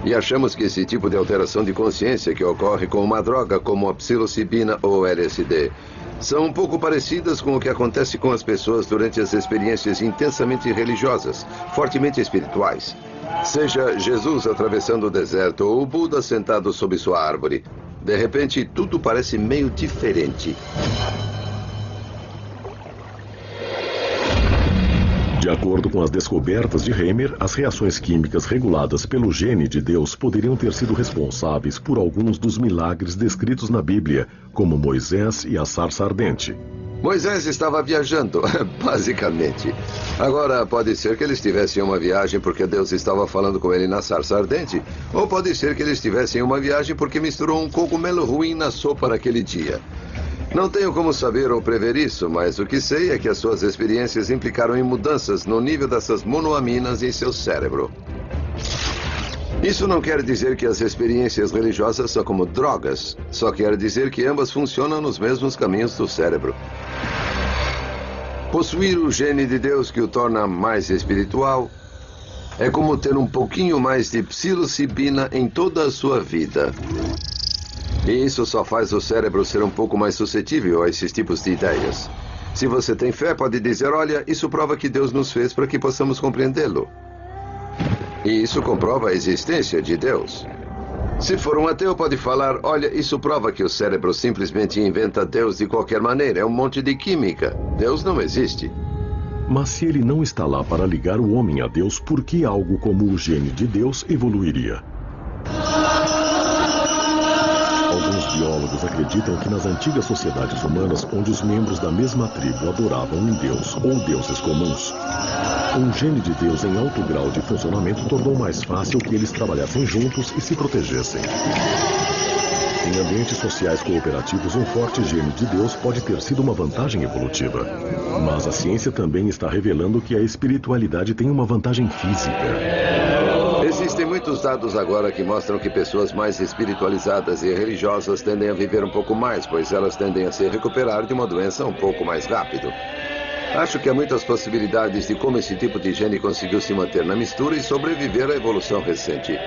E achamos que esse tipo de alteração de consciência que ocorre com uma droga como a psilocibina ou LSD são um pouco parecidas com o que acontece com as pessoas durante as experiências intensamente religiosas, fortemente espirituais. Seja Jesus atravessando o deserto ou o Buda sentado sob sua árvore. De repente, tudo parece meio diferente. De acordo com as descobertas de Hamer, as reações químicas reguladas pelo gene de Deus poderiam ter sido responsáveis por alguns dos milagres descritos na Bíblia, como Moisés e a sarça ardente. Moisés estava viajando, basicamente. Agora, pode ser que ele estivesse em uma viagem porque Deus estava falando com ele na sarça ardente, ou pode ser que ele estivesse em uma viagem porque misturou um cogumelo ruim na sopa naquele dia. Não tenho como saber ou prever isso, mas o que sei é que as suas experiências implicaram em mudanças no nível dessas monoaminas em seu cérebro. Isso não quer dizer que as experiências religiosas são como drogas, só quer dizer que ambas funcionam nos mesmos caminhos do cérebro. Possuir o gene de Deus que o torna mais espiritual é como ter um pouquinho mais de psilocibina em toda a sua vida. E isso só faz o cérebro ser um pouco mais suscetível a esses tipos de ideias. Se você tem fé, pode dizer, olha, isso prova que Deus nos fez para que possamos compreendê-lo. E isso comprova a existência de Deus. Se for um ateu, pode falar, olha, isso prova que o cérebro simplesmente inventa Deus de qualquer maneira. É um monte de química. Deus não existe. Mas se ele não está lá para ligar o homem a Deus, por que algo como o gene de Deus evoluiria? Alguns biólogos acreditam que nas antigas sociedades humanas, onde os membros da mesma tribo adoravam um deus ou deuses comuns, um gene de Deus em alto grau de funcionamento tornou mais fácil que eles trabalhassem juntos e se protegessem. Em ambientes sociais cooperativos, um forte gene de Deus pode ter sido uma vantagem evolutiva. Mas a ciência também está revelando que a espiritualidade tem uma vantagem física. Existem muitos dados agora que mostram que pessoas mais espiritualizadas e religiosas tendem a viver um pouco mais, pois elas tendem a se recuperar de uma doença um pouco mais rápido. Acho que há muitas possibilidades de como esse tipo de gene conseguiu se manter na mistura e sobreviver à evolução recente.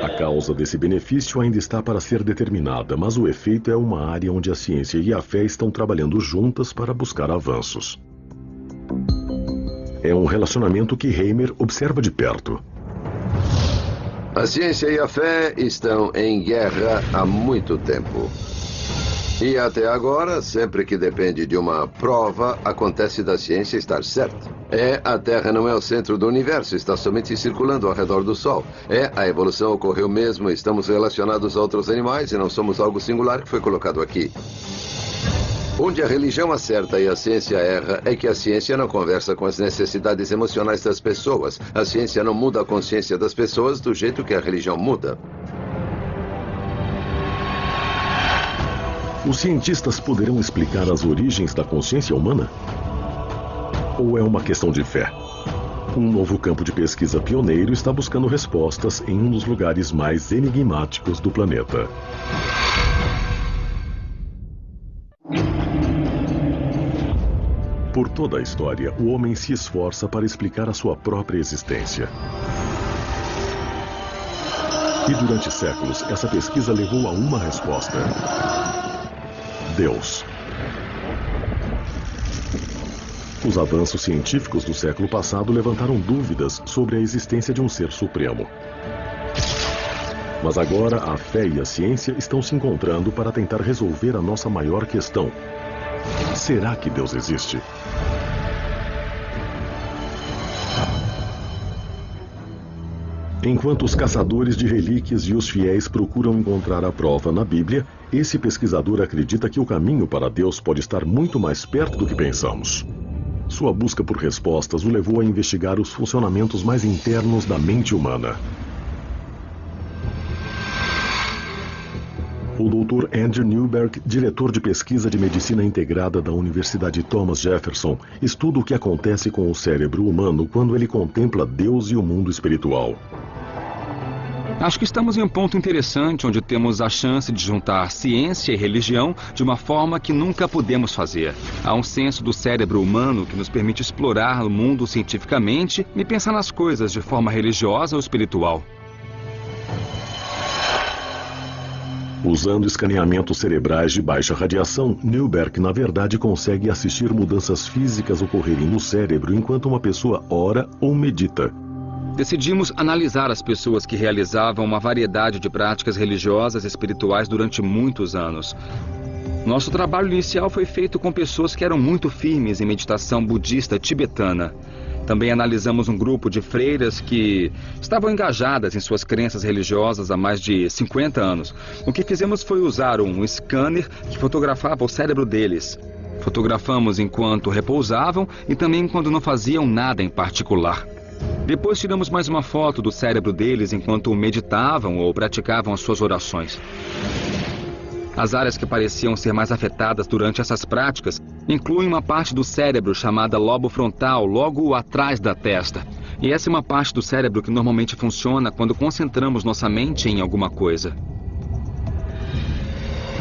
A causa desse benefício ainda está para ser determinada, mas o efeito é uma área onde a ciência e a fé estão trabalhando juntas para buscar avanços. É um relacionamento que Hamer observa de perto. A ciência e a fé estão em guerra há muito tempo. E até agora, sempre que depende de uma prova, acontece da ciência estar certa. A Terra não é o centro do universo, está somente circulando ao redor do Sol. A evolução ocorreu mesmo, estamos relacionados a outros animais e não somos algo singular que foi colocado aqui. Onde a religião acerta e a ciência erra é que a ciência não conversa com as necessidades emocionais das pessoas. A ciência não muda a consciência das pessoas do jeito que a religião muda. Os cientistas poderão explicar as origens da consciência humana? Ou é uma questão de fé? Um novo campo de pesquisa pioneiro está buscando respostas em um dos lugares mais enigmáticos do planeta. Por toda a história, o homem se esforça para explicar a sua própria existência. E durante séculos, essa pesquisa levou a uma resposta: Deus. Os avanços científicos do século passado levantaram dúvidas sobre a existência de um ser supremo. Mas agora a fé e a ciência estão se encontrando para tentar resolver a nossa maior questão: será que Deus existe? Enquanto os caçadores de relíquias e os fiéis procuram encontrar a prova na Bíblia, esse pesquisador acredita que o caminho para Deus pode estar muito mais perto do que pensamos. Sua busca por respostas o levou a investigar os funcionamentos mais internos da mente humana. O Dr. Andrew Newberg, diretor de pesquisa de medicina integrada da Universidade Thomas Jefferson, estuda o que acontece com o cérebro humano quando ele contempla Deus e o mundo espiritual. Acho que estamos em um ponto interessante onde temos a chance de juntar ciência e religião de uma forma que nunca pudemos fazer. Há um senso do cérebro humano que nos permite explorar o mundo cientificamente e pensar nas coisas de forma religiosa ou espiritual. Usando escaneamentos cerebrais de baixa radiação, Newberg, na verdade, consegue assistir mudanças físicas ocorrerem no cérebro enquanto uma pessoa ora ou medita. Decidimos analisar as pessoas que realizavam uma variedade de práticas religiosas e espirituais durante muitos anos. Nosso trabalho inicial foi feito com pessoas que eram muito firmes em meditação budista tibetana. Também analisamos um grupo de freiras que estavam engajadas em suas crenças religiosas há mais de 50 anos. O que fizemos foi usar um scanner que fotografava o cérebro deles. Fotografamos enquanto repousavam e também quando não faziam nada em particular. Depois tiramos mais uma foto do cérebro deles enquanto meditavam ou praticavam as suas orações. As áreas que pareciam ser mais afetadas durante essas práticas incluem uma parte do cérebro chamada lobo frontal, logo atrás da testa. E essa é uma parte do cérebro que normalmente funciona quando concentramos nossa mente em alguma coisa.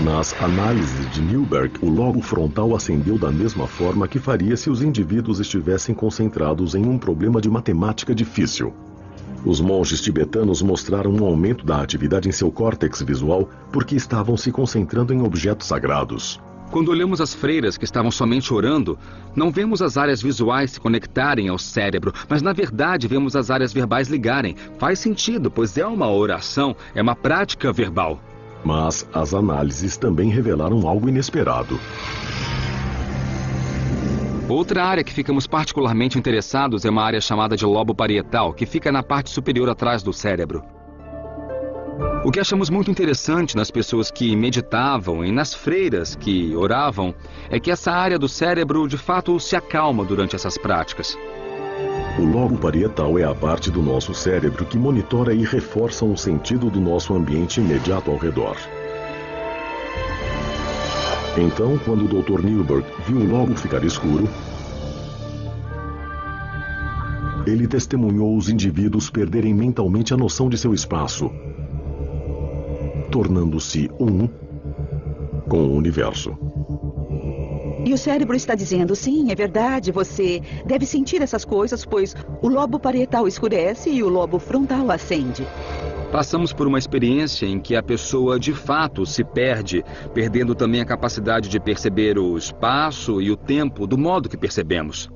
Nas análises de Newberg, o lobo frontal acendeu da mesma forma que faria se os indivíduos estivessem concentrados em um problema de matemática difícil. Os monges tibetanos mostraram um aumento da atividade em seu córtex visual porque estavam se concentrando em objetos sagrados. Quando olhamos as freiras que estavam somente orando, não vemos as áreas visuais se conectarem ao cérebro, mas na verdade vemos as áreas verbais ligarem. Faz sentido, pois é uma oração, é uma prática verbal. Mas as análises também revelaram algo inesperado. Outra área que ficamos particularmente interessados é uma área chamada de lobo parietal, que fica na parte superior atrás do cérebro. O que achamos muito interessante nas pessoas que meditavam e nas freiras que oravam é que essa área do cérebro de fato se acalma durante essas práticas. O lobo parietal é a parte do nosso cérebro que monitora e reforça o sentido do nosso ambiente imediato ao redor. Então, quando o Dr. Newberg viu o lobo ficar escuro, ele testemunhou os indivíduos perderem mentalmente a noção de seu espaço, tornando-se um com o universo. E o cérebro está dizendo, sim, é verdade, você deve sentir essas coisas, pois o lobo parietal escurece e o lobo frontal acende. Passamos por uma experiência em que a pessoa de fato se perde, perdendo também a capacidade de perceber o espaço e o tempo do modo que percebemos.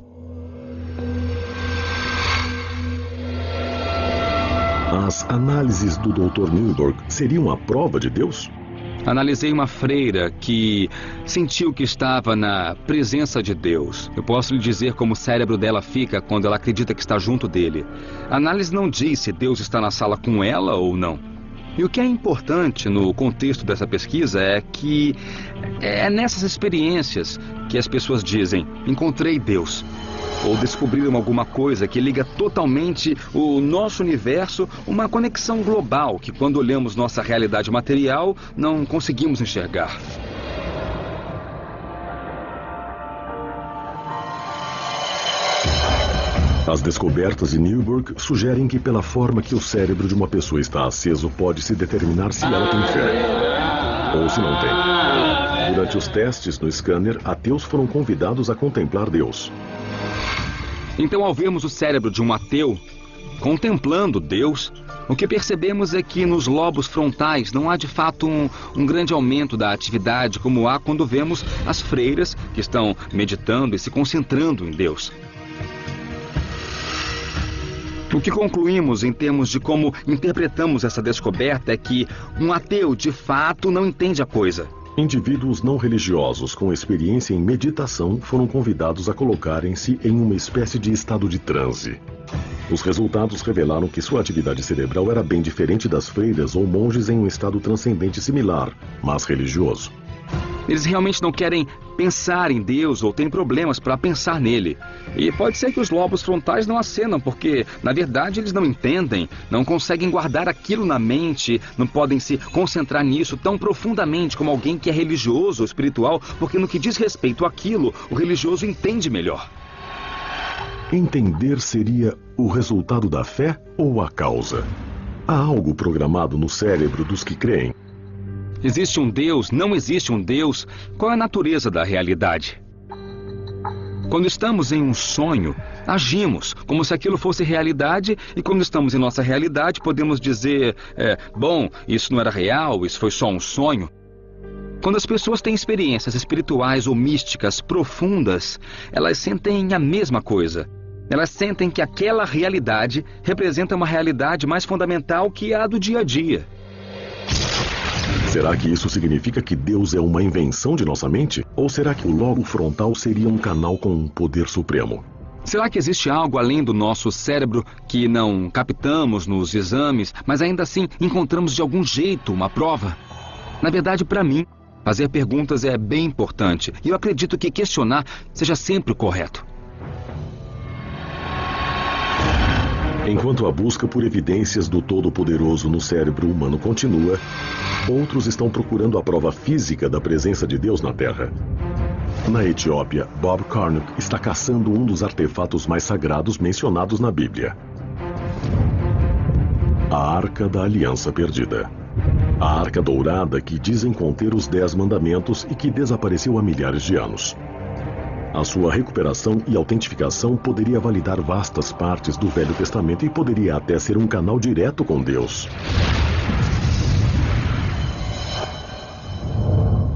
As análises do Dr. Newberg seriam a prova de Deus? Analisei uma freira que sentiu que estava na presença de Deus. Eu posso lhe dizer como o cérebro dela fica quando ela acredita que está junto dele. A análise não diz se Deus está na sala com ela ou não. E o que é importante no contexto dessa pesquisa é que é nessas experiências que as pessoas dizem, encontrei Deus. Ou descobriram alguma coisa que liga totalmente o nosso universo, uma conexão global que quando olhamos nossa realidade material não conseguimos enxergar. As descobertas de Newberg sugerem que pela forma que o cérebro de uma pessoa está aceso pode-se determinar se ela tem fé ou se não tem. Durante os testes no scanner, ateus foram convidados a contemplar Deus. Então, ao vermos o cérebro de um ateu contemplando Deus, o que percebemos é que nos lobos frontais não há de fato um grande aumento da atividade como há quando vemos as freiras que estão meditando e se concentrando em Deus. O que concluímos em termos de como interpretamos essa descoberta é que um ateu de fato não entende a coisa. Indivíduos não religiosos com experiência em meditação foram convidados a colocarem-se em uma espécie de estado de transe. Os resultados revelaram que sua atividade cerebral era bem diferente das freiras ou monges em um estado transcendente similar, mas religioso. Eles realmente não querem pensar em Deus ou têm problemas para pensar nele. E pode ser que os lobos frontais não acenam, porque, na verdade, eles não entendem, não conseguem guardar aquilo na mente, não podem se concentrar nisso tão profundamente como alguém que é religioso ou espiritual, porque no que diz respeito àquilo, o religioso entende melhor. Entender seria o resultado da fé ou a causa? Há algo programado no cérebro dos que creem? Existe um Deus? Não existe um Deus? Qual é a natureza da realidade? Quando estamos em um sonho, agimos como se aquilo fosse realidade, e quando estamos em nossa realidade, podemos dizer, bom, isso não era real, isso foi só um sonho. Quando as pessoas têm experiências espirituais ou místicas profundas, elas sentem a mesma coisa. Elas sentem que aquela realidade representa uma realidade mais fundamental que a do dia a dia. Será que isso significa que Deus é uma invenção de nossa mente? Ou será que o lobo frontal seria um canal com um poder supremo? Será que existe algo além do nosso cérebro que não captamos nos exames, mas ainda assim encontramos de algum jeito uma prova? Na verdade, para mim, fazer perguntas é bem importante. E eu acredito que questionar seja sempre o correto. Enquanto a busca por evidências do Todo-Poderoso no cérebro humano continua, outros estão procurando a prova física da presença de Deus na Terra. Na Etiópia, Bob Carnock está caçando um dos artefatos mais sagrados mencionados na Bíblia: a Arca da Aliança Perdida. A Arca Dourada que dizem conter os 10 mandamentos e que desapareceu há milhares de anos. A sua recuperação e autentificação poderia validar vastas partes do Velho Testamento e poderia até ser um canal direto com Deus.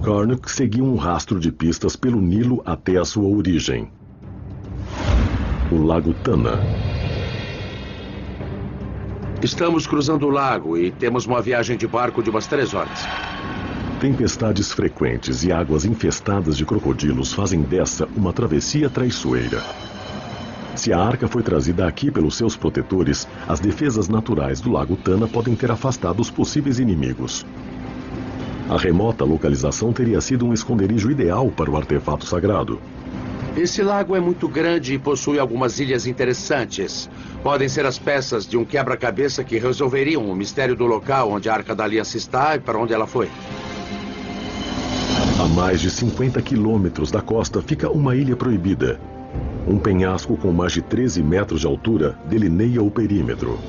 Carnock seguiu um rastro de pistas pelo Nilo até a sua origem, o Lago Tana. Estamos cruzando o lago e temos uma viagem de barco de umas 3 horas. Tempestades frequentes e águas infestadas de crocodilos fazem dessa uma travessia traiçoeira. Se a arca foi trazida aqui pelos seus protetores, as defesas naturais do Lago Tana podem ter afastado os possíveis inimigos. A remota localização teria sido um esconderijo ideal para o artefato sagrado. Esse lago é muito grande e possui algumas ilhas interessantes. Podem ser as peças de um quebra-cabeça que resolveriam o mistério do local onde a Arca da Aliança está e para onde ela foi. A mais de 50 quilômetros da costa fica uma ilha proibida. Um penhasco com mais de 13 metros de altura delineia o perímetro.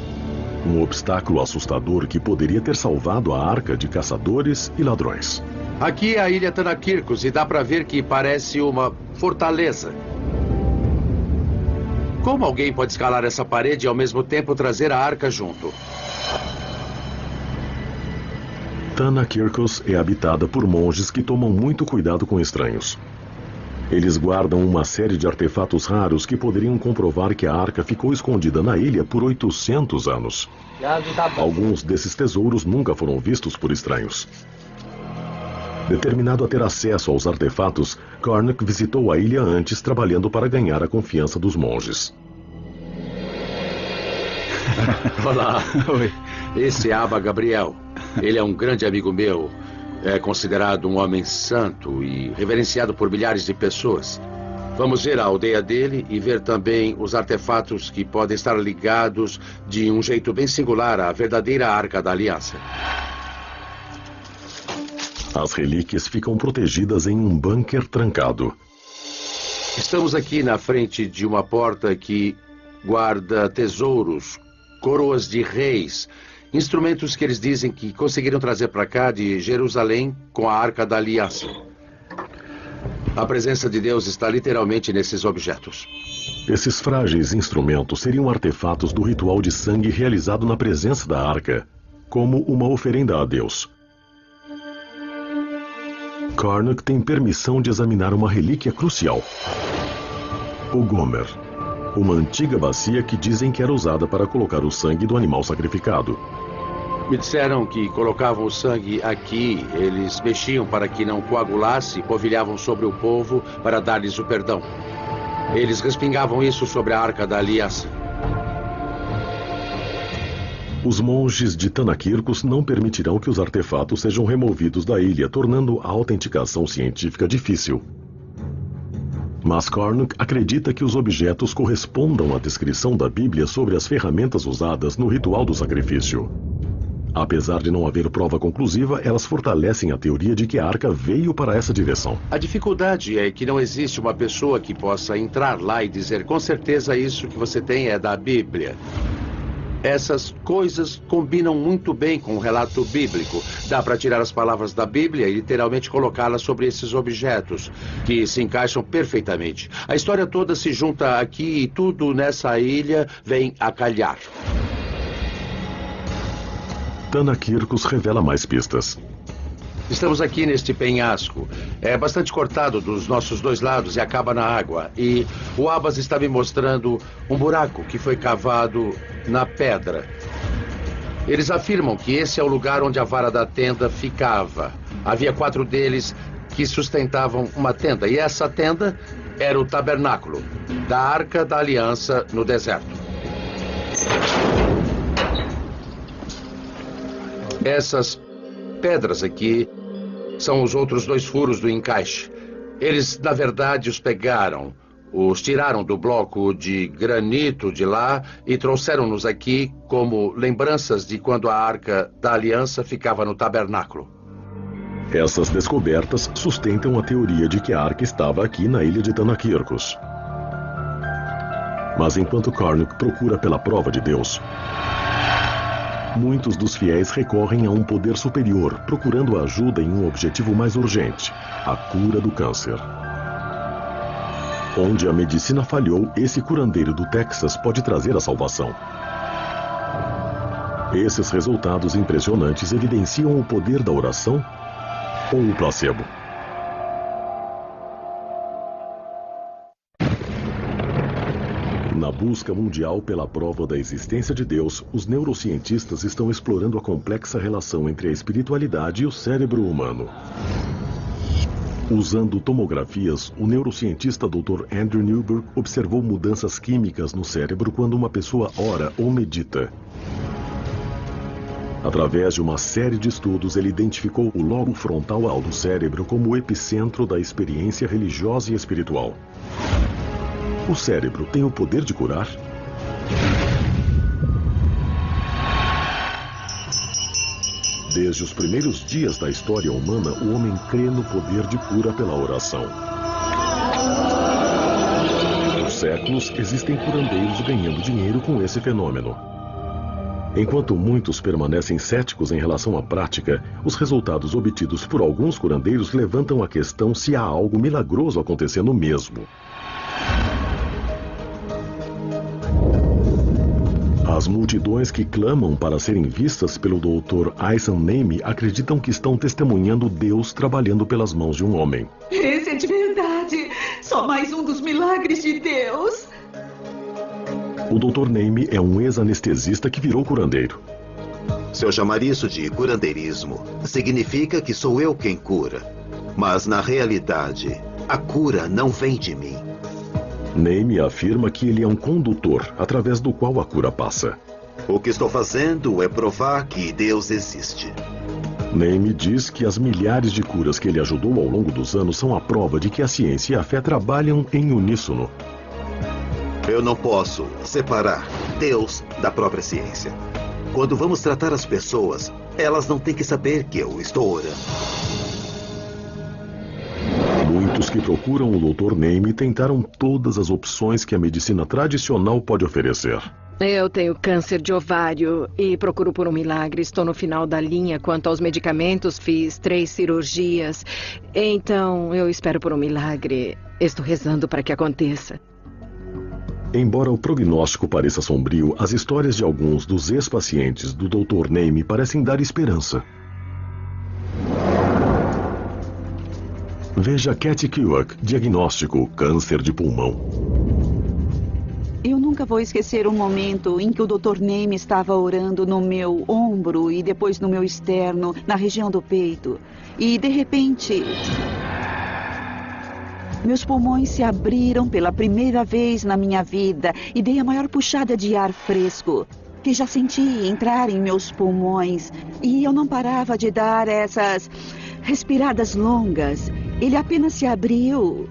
Um obstáculo assustador que poderia ter salvado a arca de caçadores e ladrões. Aqui é a ilha Tanakirkos e dá para ver que parece uma fortaleza. Como alguém pode escalar essa parede e ao mesmo tempo trazer a arca junto? Tanakirkos é habitada por monges que tomam muito cuidado com estranhos. Eles guardam uma série de artefatos raros que poderiam comprovar que a arca ficou escondida na ilha por 800 anos. Alguns desses tesouros nunca foram vistos por estranhos. Determinado a ter acesso aos artefatos, Carnock visitou a ilha antes, trabalhando para ganhar a confiança dos monges. Olá. Oi. Esse é Abba Gabriel. Ele é um grande amigo meu. É considerado um homem santo e reverenciado por milhares de pessoas. Vamos ver a aldeia dele e ver também os artefatos que podem estar ligados de um jeito bem singular à verdadeira Arca da Aliança. As relíquias ficam protegidas em um bunker trancado. Estamos aqui na frente de uma porta que guarda tesouros, coroas de reis, instrumentos que eles dizem que conseguiram trazer para cá de Jerusalém com a Arca da Aliança. A presença de Deus está literalmente nesses objetos. Esses frágeis instrumentos seriam artefatos do ritual de sangue realizado na presença da arca, como uma oferenda a Deus. Karnak tem permissão de examinar uma relíquia crucial. O Gomer, uma antiga bacia que dizem que era usada para colocar o sangue do animal sacrificado. Me disseram que colocavam o sangue aqui, eles mexiam para que não coagulasse, polvilhavam sobre o povo para dar-lhes o perdão. Eles respingavam isso sobre a Arca da Aliança. Os monges de Tanakirkos não permitirão que os artefatos sejam removidos da ilha, tornando a autenticação científica difícil. Mas Karnak acredita que os objetos correspondam à descrição da Bíblia sobre as ferramentas usadas no ritual do sacrifício. Apesar de não haver prova conclusiva, elas fortalecem a teoria de que a arca veio para essa direção. A dificuldade é que não existe uma pessoa que possa entrar lá e dizer com certeza isso que você tem é da Bíblia. Essas coisas combinam muito bem com o relato bíblico. Dá para tirar as palavras da Bíblia e literalmente colocá-las sobre esses objetos, que se encaixam perfeitamente. A história toda se junta aqui e tudo nessa ilha vem a calhar. Tanakirkos revela mais pistas. Estamos aqui neste penhasco. É bastante cortado dos nossos dois lados e acaba na água. E o Abbas está me mostrando um buraco que foi cavado na pedra. Eles afirmam que esse é o lugar onde a vara da tenda ficava. Havia 4 deles que sustentavam uma tenda. E essa tenda era o tabernáculo da Arca da Aliança no deserto. Essas pedras aqui são os outros 2 furos do encaixe. Eles, na verdade, os pegaram, os tiraram do bloco de granito de lá e trouxeram-nos aqui como lembranças de quando a Arca da Aliança ficava no tabernáculo. Essas descobertas sustentam a teoria de que a arca estava aqui na ilha de Tanakirkos. Mas enquanto Karnak procura pela prova de Deus, muitos dos fiéis recorrem a um poder superior, procurando ajuda em um objetivo mais urgente: a cura do câncer. Onde a medicina falhou, esse curandeiro do Texas pode trazer a salvação. Esses resultados impressionantes evidenciam o poder da oração ou o placebo. Na busca mundial pela prova da existência de Deus, os neurocientistas estão explorando a complexa relação entre a espiritualidade e o cérebro humano. Usando tomografias, o neurocientista Dr. Andrew Newberg observou mudanças químicas no cérebro quando uma pessoa ora ou medita. Através de uma série de estudos, ele identificou o lobo frontal do cérebro como o epicentro da experiência religiosa e espiritual. O cérebro tem o poder de curar? Desde os primeiros dias da história humana, o homem crê no poder de cura pela oração. Por séculos, existem curandeiros ganhando dinheiro com esse fenômeno. Enquanto muitos permanecem céticos em relação à prática, os resultados obtidos por alguns curandeiros levantam a questão se há algo milagroso acontecendo mesmo. As multidões que clamam para serem vistas pelo Dr. Aysan Naimi acreditam que estão testemunhando Deus trabalhando pelas mãos de um homem. Esse é de verdade. Só mais um dos milagres de Deus. O Dr. Naimi é um ex-anestesista que virou curandeiro. Se eu chamar isso de curandeirismo, significa que sou eu quem cura. Mas, na realidade, a cura não vem de mim. Naimi afirma que ele é um condutor, através do qual a cura passa. O que estou fazendo é provar que Deus existe. Naimi diz que as milhares de curas que ele ajudou ao longo dos anos são a prova de que a ciência e a fé trabalham em uníssono. Eu não posso separar Deus da própria ciência. Quando vamos tratar as pessoas, elas não têm que saber que eu estou orando. Muitos Os que procuram o Dr. Name tentaram todas as opções que a medicina tradicional pode oferecer. Eu tenho câncer de ovário e procuro por um milagre. Estou no final da linha quanto aos medicamentos. Fiz 3 cirurgias. Então, eu espero por um milagre. Estou rezando para que aconteça. Embora o prognóstico pareça sombrio, as histórias de alguns dos ex-pacientes do Dr. Name parecem dar esperança. Veja Kathy Kerouac, diagnóstico, câncer de pulmão. Eu nunca vou esquecer o momento em que o Dr. Name estava orando no meu ombro e depois no meu externo, na região do peito. E, de repente, meus pulmões se abriram pela primeira vez na minha vida e dei a maior puxada de ar fresco que já senti entrar em meus pulmões. E eu não parava de dar essas respiradas longas. Ele apenas se abriu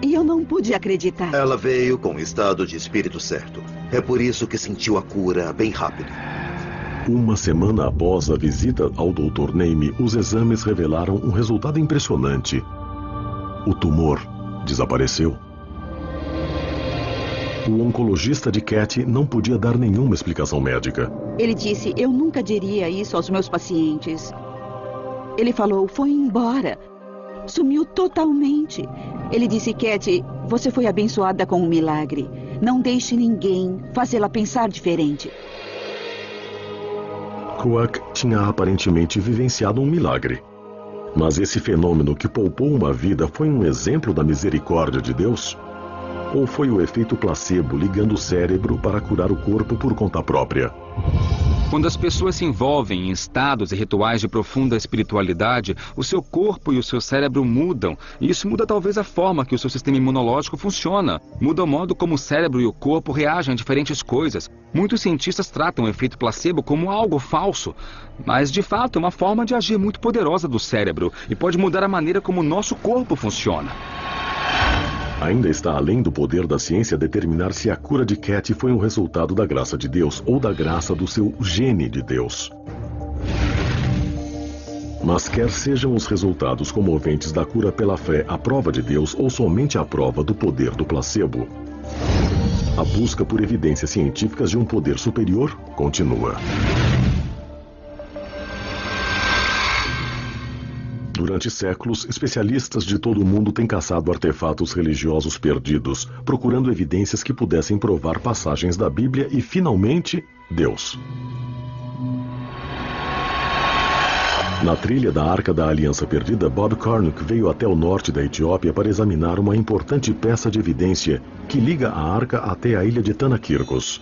e eu não pude acreditar. Ela veio com o estado de espírito certo. É por isso que sentiu a cura bem rápido. Uma semana após a visita ao Dr. Name, os exames revelaram um resultado impressionante. O tumor desapareceu. O oncologista de Kathy não podia dar nenhuma explicação médica. Ele disse, eu nunca diria isso aos meus pacientes. Ele falou, foi embora. Sumiu totalmente. Ele disse, Kathy, você foi abençoada com um milagre. Não deixe ninguém fazê-la pensar diferente. Kerouac tinha aparentemente vivenciado um milagre. Mas esse fenômeno que poupou uma vida foi um exemplo da misericórdia de Deus? Ou foi o efeito placebo ligando o cérebro para curar o corpo por conta própria? Quando as pessoas se envolvem em estados e rituais de profunda espiritualidade, o seu corpo e o seu cérebro mudam. E isso muda talvez a forma que o seu sistema imunológico funciona. Muda o modo como o cérebro e o corpo reagem a diferentes coisas. Muitos cientistas tratam o efeito placebo como algo falso. Mas, de fato, é uma forma de agir muito poderosa do cérebro e pode mudar a maneira como o nosso corpo funciona. Ainda está além do poder da ciência determinar se a cura de Kathy foi um resultado da graça de Deus ou da graça do seu gene de Deus. Mas quer sejam os resultados comoventes da cura pela fé a prova de Deus ou somente a prova do poder do placebo, a busca por evidências científicas de um poder superior continua. Durante séculos, especialistas de todo o mundo têm caçado artefatos religiosos perdidos, procurando evidências que pudessem provar passagens da Bíblia e, finalmente, Deus. Na trilha da Arca da Aliança Perdida, Bob Cornuck veio até o norte da Etiópia para examinar uma importante peça de evidência que liga a arca até a ilha de Tanakirkos.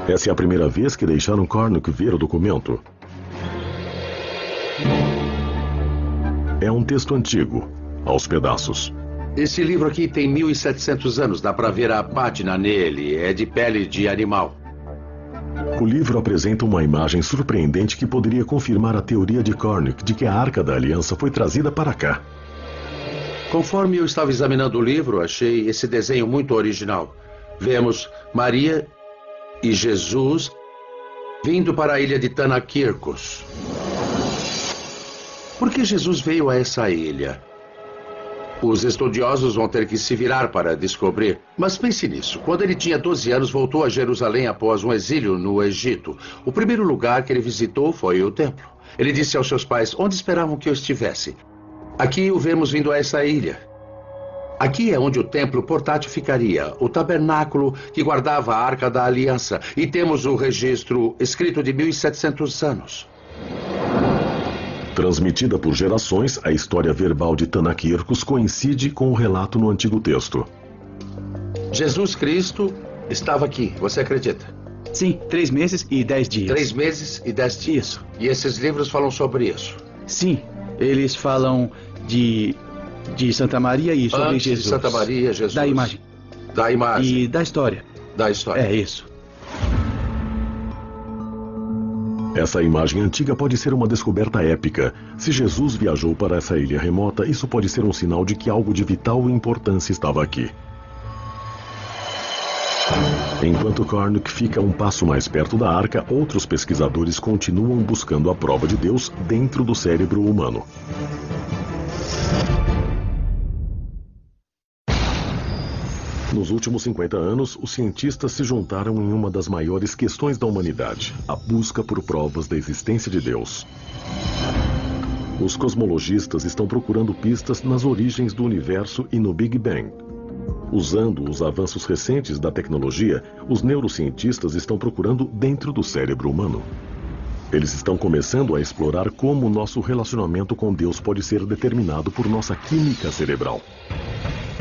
Essa é a primeira vez que deixaram Cornuck ver o documento. É um texto antigo, aos pedaços. Esse livro aqui tem 1700 anos, dá pra ver a pátina nele, é de pele de animal. O livro apresenta uma imagem surpreendente que poderia confirmar a teoria de Cornuck de que a Arca da Aliança foi trazida para cá. Conforme eu estava examinando o livro, achei esse desenho muito original. Vemos Maria e Jesus vindo para a ilha de Tanakirkos. Por que Jesus veio a essa ilha? Os estudiosos vão ter que se virar para descobrir. Mas pense nisso. Quando ele tinha 12 anos, voltou a Jerusalém após um exílio no Egito. O primeiro lugar que ele visitou foi o templo. Ele disse aos seus pais onde esperavam que eu estivesse. Aqui o vemos vindo a essa ilha. Aqui é onde o templo portátil ficaria, o tabernáculo que guardava a Arca da Aliança. E temos o registro escrito de 1700 anos. Transmitida por gerações, a história verbal de Tanakirkos coincide com o relato no Antigo Texto. Jesus Cristo estava aqui, você acredita? Sim, 3 meses e 10 dias. 3 meses e 10 dias. Isso. E esses livros falam sobre isso? Sim, eles falam de Santa Maria e sobre Antes Jesus. De Santa Maria, Jesus. Da imagem. Da imagem. E da história. Da história. É isso. Essa imagem antiga pode ser uma descoberta épica. Se Jesus viajou para essa ilha remota, isso pode ser um sinal de que algo de vital importância estava aqui. Enquanto Cornuck fica um passo mais perto da arca, outros pesquisadores continuam buscando a prova de Deus dentro do cérebro humano. Nos últimos 50 anos, os cientistas se juntaram em uma das maiores questões da humanidade, a busca por provas da existência de Deus. Os cosmologistas estão procurando pistas nas origens do universo e no Big Bang. Usando os avanços recentes da tecnologia, os neurocientistas estão procurando dentro do cérebro humano. Eles estão começando a explorar como o nosso relacionamento com Deus pode ser determinado por nossa química cerebral.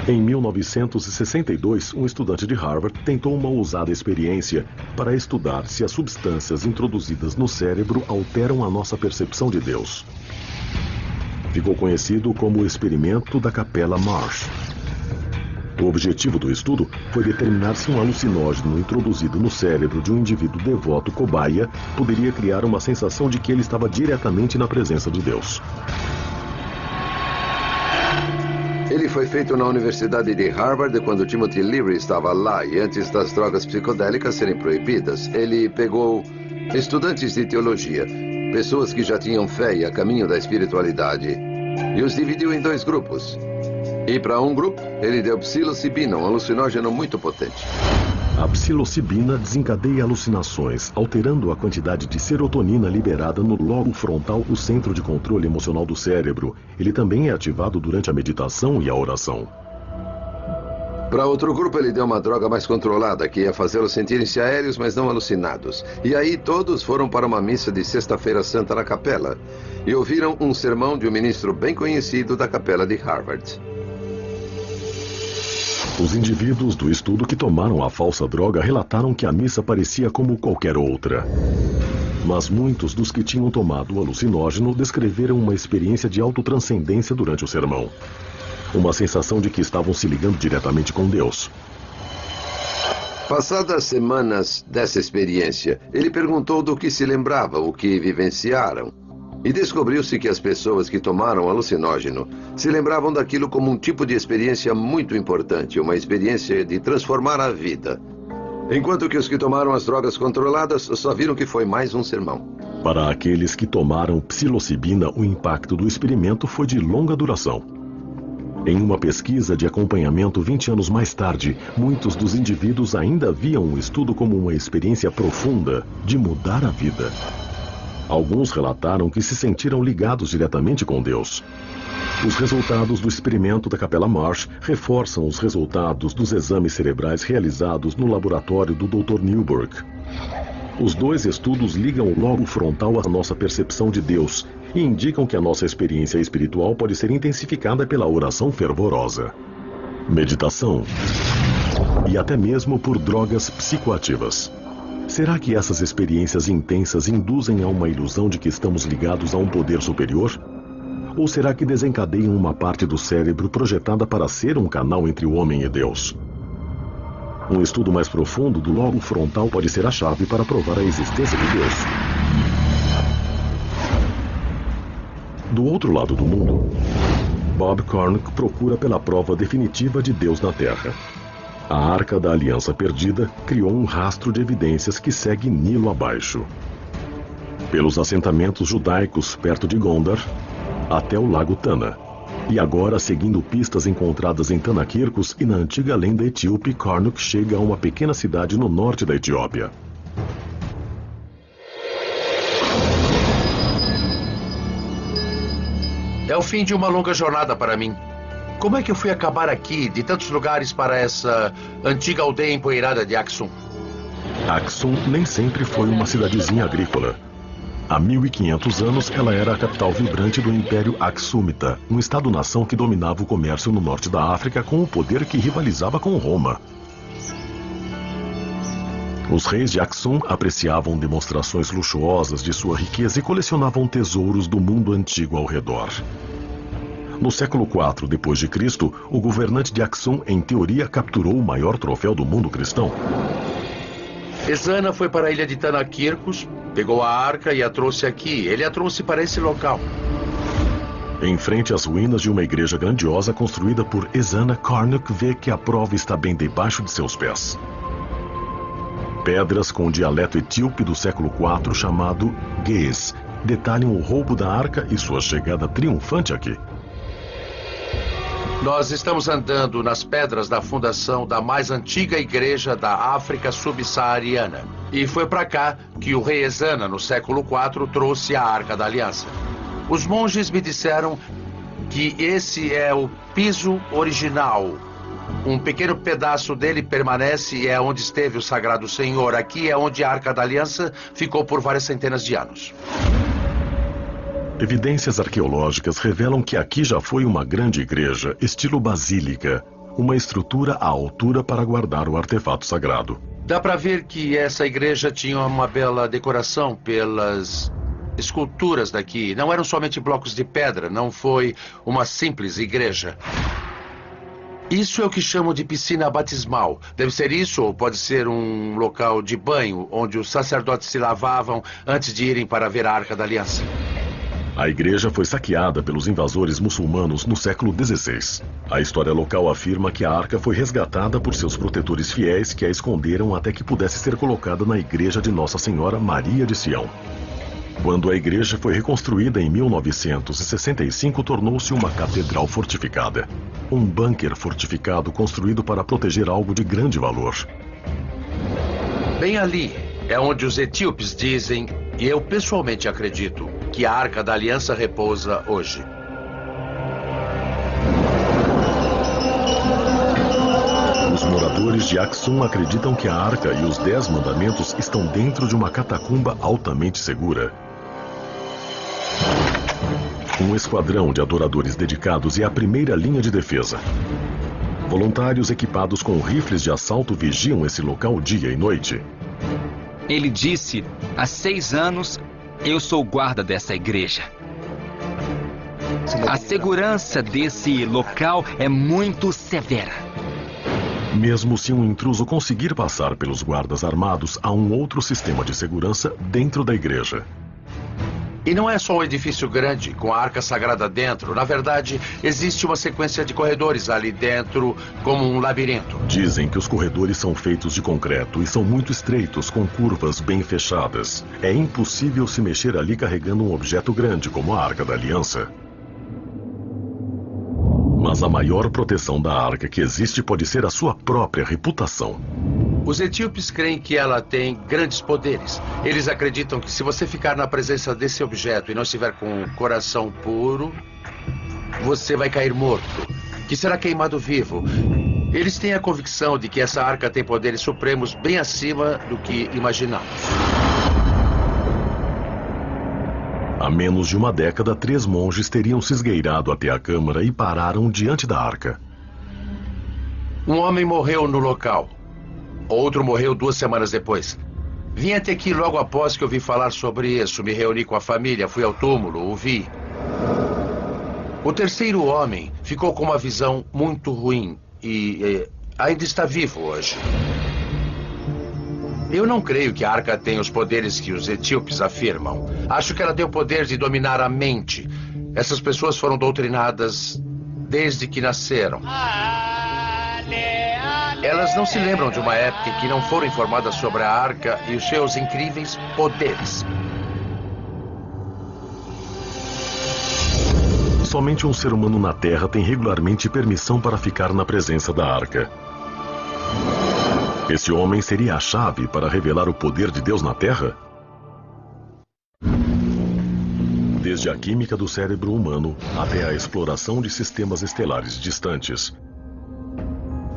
Em 1962, um estudante de Harvard tentou uma ousada experiência para estudar se as substâncias introduzidas no cérebro alteram a nossa percepção de Deus. Ficou conhecido como o experimento da Capela Marsh. O objetivo do estudo foi determinar se um alucinógeno introduzido no cérebro de um indivíduo devoto cobaia poderia criar uma sensação de que ele estava diretamente na presença de Deus. Ele foi feito na Universidade de Harvard quando Timothy Leary estava lá e antes das drogas psicodélicas serem proibidas. Ele pegou estudantes de teologia, pessoas que já tinham fé e a caminho da espiritualidade, e os dividiu em 2 grupos. E para um grupo, ele deu psilocibina, um alucinógeno muito potente. A psilocibina desencadeia alucinações, alterando a quantidade de serotonina liberada no lobo frontal, o centro de controle emocional do cérebro. Ele também é ativado durante a meditação e a oração. Para outro grupo, ele deu uma droga mais controlada, que ia fazê-los sentirem-se aéreos, mas não alucinados. E aí todos foram para uma missa de Sexta-feira Santa na capela e ouviram um sermão de um ministro bem conhecido da capela de Harvard. Os indivíduos do estudo que tomaram a falsa droga relataram que a missa parecia como qualquer outra. Mas muitos dos que tinham tomado o alucinógeno descreveram uma experiência de autotranscendência durante o sermão. Uma sensação de que estavam se ligando diretamente com Deus. Passadas semanas dessa experiência, ele perguntou do que se lembravam, o que vivenciaram. E descobriu-se que as pessoas que tomaram alucinógeno se lembravam daquilo como um tipo de experiência muito importante, uma experiência de transformar a vida. Enquanto que os que tomaram as drogas controladas só viram que foi mais um sermão. Para aqueles que tomaram psilocibina, o impacto do experimento foi de longa duração. Em uma pesquisa de acompanhamento 20 anos mais tarde, muitos dos indivíduos ainda viam o estudo como uma experiência profunda de mudar a vida. Alguns relataram que se sentiram ligados diretamente com Deus. Os resultados do experimento da Capela Marsh reforçam os resultados dos exames cerebrais realizados no laboratório do Dr. Newberg. Os 2 estudos ligam o lobo frontal à nossa percepção de Deus e indicam que a nossa experiência espiritual pode ser intensificada pela oração fervorosa, meditação e até mesmo por drogas psicoativas. Será que essas experiências intensas induzem a uma ilusão de que estamos ligados a um poder superior? Ou será que desencadeiam uma parte do cérebro projetada para ser um canal entre o homem e Deus? Um estudo mais profundo do lobo frontal pode ser a chave para provar a existência de Deus. Do outro lado do mundo, Bob Cornuck procura pela prova definitiva de Deus na Terra. A Arca da Aliança Perdida criou um rastro de evidências que segue Nilo abaixo. Pelos assentamentos judaicos perto de Gondar, até o Lago Tana. E agora, seguindo pistas encontradas em Tanakirkos e na antiga lenda etíope, Cornuck chega a uma pequena cidade no norte da Etiópia. É o fim de uma longa jornada para mim. Como é que eu fui acabar aqui, de tantos lugares, para essa antiga aldeia empoeirada de Aksum? Aksum nem sempre foi uma cidadezinha agrícola. Há 1500 anos, ela era a capital vibrante do Império Aksumita, um estado-nação que dominava o comércio no norte da África com um poder que rivalizava com Roma. Os reis de Aksum apreciavam demonstrações luxuosas de sua riqueza e colecionavam tesouros do mundo antigo ao redor. No século IV d.C., o governante de Aksum, em teoria, capturou o maior troféu do mundo cristão. Ezana foi para a ilha de Tanakirkos, pegou a arca e a trouxe aqui. Ele a trouxe para esse local. Em frente às ruínas de uma igreja grandiosa construída por Ezana, Cornuck vê que a prova está bem debaixo de seus pés. Pedras com o dialeto etíope do século IV chamado Ge'ez detalham o roubo da arca e sua chegada triunfante aqui. Nós estamos andando nas pedras da fundação da mais antiga igreja da África subsaariana. E foi para cá que o rei Ezana, no século IV, trouxe a Arca da Aliança. Os monges me disseram que esse é o piso original. Um pequeno pedaço dele permanece e é onde esteve o Sagrado Senhor. Aqui é onde a Arca da Aliança ficou por várias centenas de anos. Evidências arqueológicas revelam que aqui já foi uma grande igreja, estilo basílica, uma estrutura à altura para guardar o artefato sagrado. Dá para ver que essa igreja tinha uma bela decoração pelas esculturas daqui. Não eram somente blocos de pedra, não foi uma simples igreja. Isso é o que chamam de piscina batismal. Deve ser isso ou pode ser um local de banho, onde os sacerdotes se lavavam antes de irem para ver a Arca da Aliança. A igreja foi saqueada pelos invasores muçulmanos no século XVI. A história local afirma que a arca foi resgatada por seus protetores fiéis que a esconderam até que pudesse ser colocada na igreja de Nossa Senhora Maria de Sião. Quando a igreja foi reconstruída em 1965, tornou-se uma catedral fortificada. Um bunker fortificado construído para proteger algo de grande valor. Bem ali é onde os etíopes dizem, e eu pessoalmente acredito, que a Arca da Aliança repousa hoje. Os moradores de Aksum acreditam que a Arca e os 10 mandamentos estão dentro de uma catacumba altamente segura. Um esquadrão de adoradores dedicados é a primeira linha de defesa. Voluntários equipados com rifles de assalto vigiam esse local dia e noite. Ele disse, há 6 anos, eu sou guarda dessa igreja. A segurança desse local é muito severa. Mesmo se um intruso conseguir passar pelos guardas armados, há um outro sistema de segurança dentro da igreja. E não é só um edifício grande, com a arca sagrada dentro. Na verdade, existe uma sequência de corredores ali dentro, como um labirinto. Dizem que os corredores são feitos de concreto e são muito estreitos, com curvas bem fechadas. É impossível se mexer ali carregando um objeto grande, como a Arca da Aliança. Mas a maior proteção da arca que existe pode ser a sua própria reputação. Os etíopes creem que ela tem grandes poderes. Eles acreditam que se você ficar na presença desse objeto e não estiver com o coração puro, você vai cair morto, que será queimado vivo. Eles têm a convicção de que essa arca tem poderes supremos bem acima do que imaginamos. Há menos de uma década, 3 monges teriam se esgueirado até a câmara e pararam diante da arca. Um homem morreu no local. Outro morreu 2 semanas depois. Vim até aqui logo após que ouvi falar sobre isso. Me reuni com a família, fui ao túmulo, o vi. O terceiro homem ficou com uma visão muito ruim e ainda está vivo hoje. Eu não creio que a arca tenha os poderes que os etíopes afirmam. Acho que ela tem o poder de dominar a mente. Essas pessoas foram doutrinadas desde que nasceram. Elas não se lembram de uma época em que não foram informadas sobre a arca e os seus incríveis poderes. Somente um ser humano na Terra tem regularmente permissão para ficar na presença da arca. Esse homem seria a chave para revelar o poder de Deus na Terra? Desde a química do cérebro humano até a exploração de sistemas estelares distantes,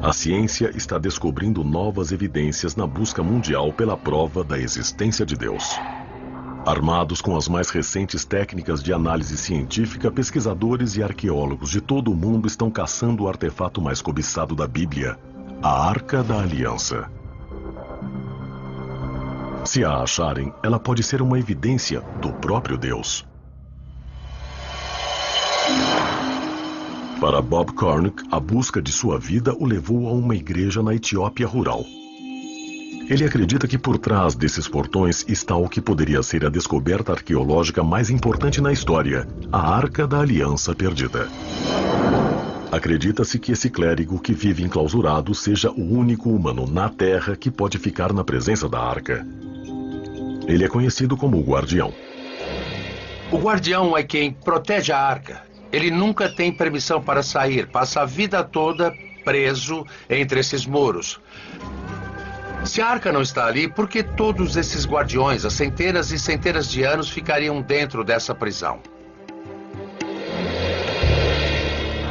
a ciência está descobrindo novas evidências na busca mundial pela prova da existência de Deus. Armados com as mais recentes técnicas de análise científica, pesquisadores e arqueólogos de todo o mundo estão caçando o artefato mais cobiçado da Bíblia, a Arca da Aliança. Se a acharem, ela pode ser uma evidência do próprio Deus. Para Bob Cornuck, a busca de sua vida o levou a uma igreja na Etiópia rural. Ele acredita que por trás desses portões está o que poderia ser a descoberta arqueológica mais importante na história, a Arca da Aliança Perdida. Acredita-se que esse clérigo que vive enclausurado seja o único humano na Terra que pode ficar na presença da arca. Ele é conhecido como o Guardião. O Guardião é quem protege a arca. Ele nunca tem permissão para sair. Passa a vida toda preso entre esses muros. Se a arca não está ali, por que todos esses guardiões, há centenas e centenas de anos, ficariam dentro dessa prisão?